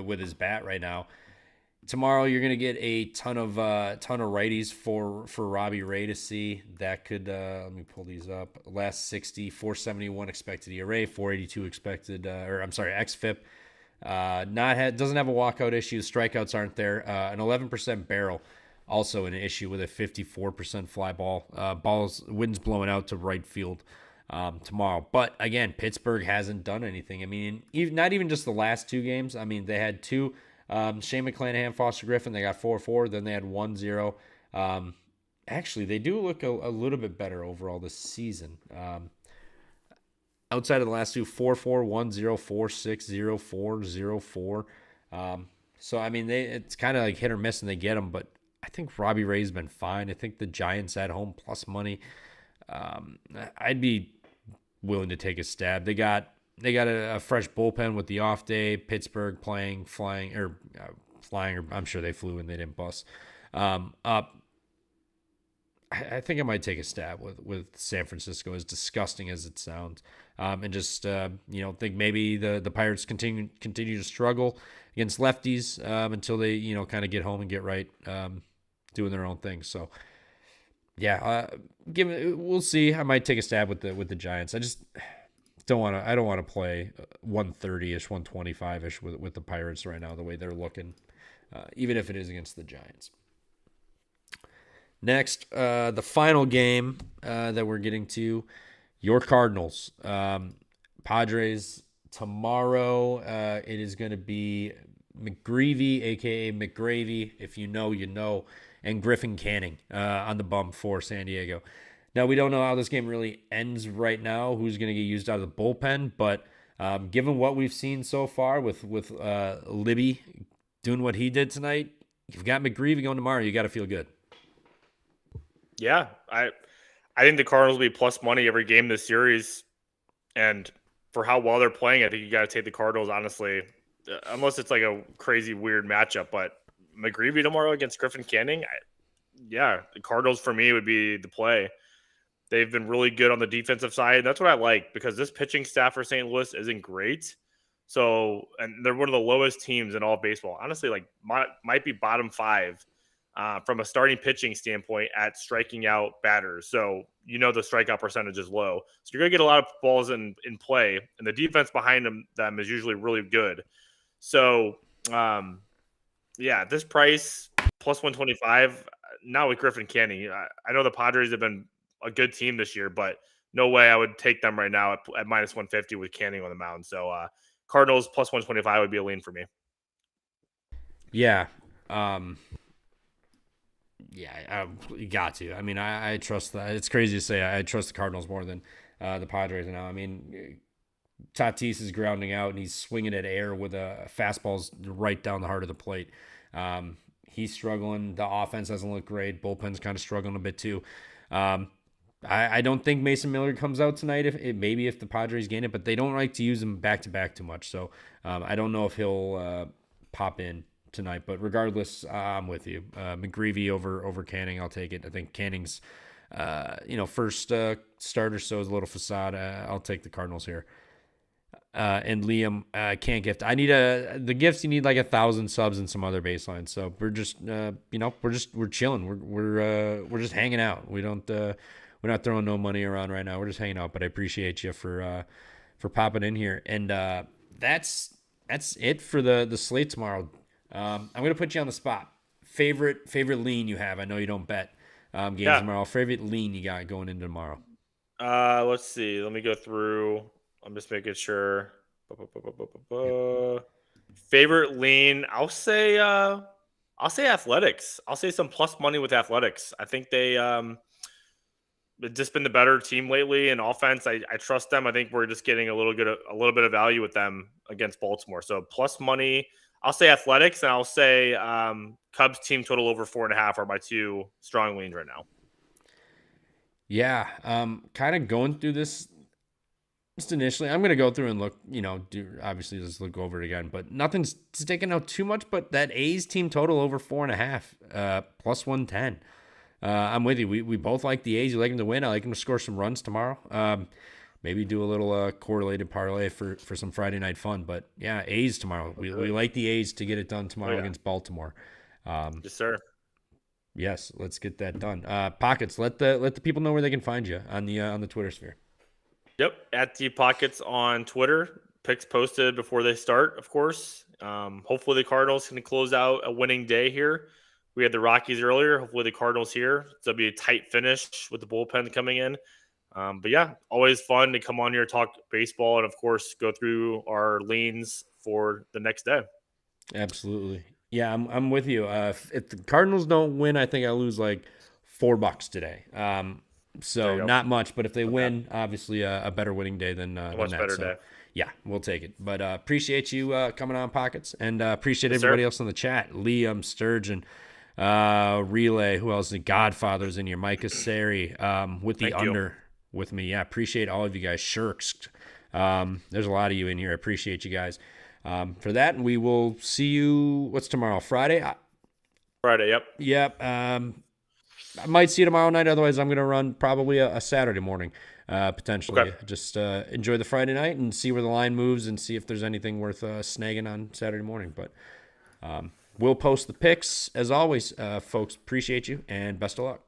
with his bat right now. Tomorrow you're gonna get a ton of righties for Robbie Ray to see. That could let me pull these up. Last 60, 471 expected ERA, 482 expected xFIP. Doesn't have a walkout issue. Strikeouts aren't there. An 11% barrel, also an issue with a 54% fly ball. Wind's blowing out to right field tomorrow. But again, Pittsburgh hasn't done anything. I mean, not even just the last 2 games. I mean, they had 2. Shane McClanahan, Foster Griffin, they got 4-4. Then they had 1-0. Actually, they do look a little bit better overall this season. Outside of the last 2, 4-4, 1-0, 4-6, 0-4, 0-4. So, I mean, it's kind of like hit or miss and they get them. But I think Robbie Ray's been fine. I think the Giants at home plus money. I'd be willing to take a stab. They got a fresh bullpen with the off day. Pittsburgh flying, or I'm sure they flew and they didn't bust. Up. I think I might take a stab with San Francisco, as disgusting as it sounds, and just think maybe the Pirates continue to struggle against lefties until they kind of get home and get right, doing their own thing. So yeah, we'll see. I might take a stab with the Giants. I just don't want to. I don't want to play 130ish, 125ish with the Pirates right now, the way they're looking, even if it is against the Giants. Next, the final game that we're getting to, your Cardinals, Padres tomorrow. It is going to be McGreevy, aka McGravy, if you know, you know, and Griffin Canning on the bump for San Diego. Now, we don't know how this game really ends right now, who's going to get used out of the bullpen, but given what we've seen so far with Libby doing what he did tonight, you've got McGreevy going tomorrow. You got to feel good. Yeah, I think the Cardinals will be plus money every game this series, and for how well they're playing, I think you got to take the Cardinals, honestly, unless it's like a crazy weird matchup. But McGreevy tomorrow against Griffin Canning, the Cardinals for me would be the play. They've been really good on the defensive side, and that's what I like, because this pitching staff for St. Louis isn't great. So, and they're one of the lowest teams in all of baseball. Honestly, like might be bottom 5. From a starting pitching standpoint at striking out batters. So, the strikeout percentage is low. So you're going to get a lot of balls in play, and the defense behind them is usually really good. So, this price, plus 125, not with Griffin Canning. I know the Padres have been a good team this year, but no way I would take them right now at minus 150 with Canning on the mound. So, Cardinals plus 125 would be a lean for me. Yeah. Yeah, you got to. I mean, I trust that. It's crazy to say I trust the Cardinals more than the Padres now. I mean, Tatis is grounding out and he's swinging at air with a fastballs right down the heart of the plate. He's struggling. The offense doesn't look great. Bullpen's kind of struggling a bit too. Um, I don't think Mason Miller comes out tonight. Maybe if the Padres gain it, but they don't like to use him back to back too much. So I don't know if he'll pop in tonight. But regardless, I'm with you. McGreevy over Canning. I'll take it. I think Canning's first start or so is a little facade. I'll take the Cardinals here. And Liam can't gift. I need the gifts. You need like 1,000 subs and some other baselines. So we're just we're chilling. We're just hanging out. We're not throwing no money around right now. We're just hanging out. But I appreciate you for popping in here. And that's it for the slate tomorrow. I'm gonna put you on the spot. Favorite lean you have? I know you don't bet games tomorrow. Favorite lean you got going into tomorrow? Let's see. Let me go through. I'm just making sure. Favorite lean? I'll say athletics. I'll say some plus money with athletics. I think they've just been the better team lately in offense. I trust them. I think we're just getting a little bit of value with them against Baltimore. So plus money. I'll say athletics, and I'll say Cubs team total over 4.5 are my two strong leans right now. Yeah, kind of going through this just initially. I'm gonna go through and look. Obviously just look over it again, but nothing's sticking out too much. But that A's team total over 4.5, plus 110. I'm with you. We both like the A's. You like them to win. I like them to score some runs tomorrow. Maybe do a little correlated parlay for some Friday night fun. But yeah, A's tomorrow. We like the A's to get it done tomorrow against Baltimore. Yes, sir. Yes, let's get that done. Pockets, let the people know where they can find you on the Twitter sphere. Yep, at DBacks on Twitter. Picks posted before they start, of course. Hopefully the Cardinals can close out a winning day here. We had the Rockies earlier. Hopefully the Cardinals here. It'll be a tight finish with the bullpen coming in. But yeah, always fun to come on here, talk baseball, and of course go through our leans for the next day. Absolutely. Yeah, I'm with you. If the Cardinals don't win, I think I lose like $4 today. So not much, but if they win, obviously a better winning day than a much that. better day. Yeah, we'll take it. But appreciate you coming on, Pockets, and appreciate everybody else in the chat. Liam, Sturgeon, Relay, who else? The Godfather's in here. Micah Sari with the under with me. Yeah, appreciate all of you guys. Shirks. There's a lot of you in here. I appreciate you guys for that. And we will see you, what's tomorrow? Friday? Friday, yep. Yep. I might see you tomorrow night. Otherwise, I'm going to run probably a Saturday morning, potentially. Okay. Just enjoy the Friday night and see where the line moves and see if there's anything worth snagging on Saturday morning. But we'll post the picks, as always, folks. Appreciate you, and best of luck.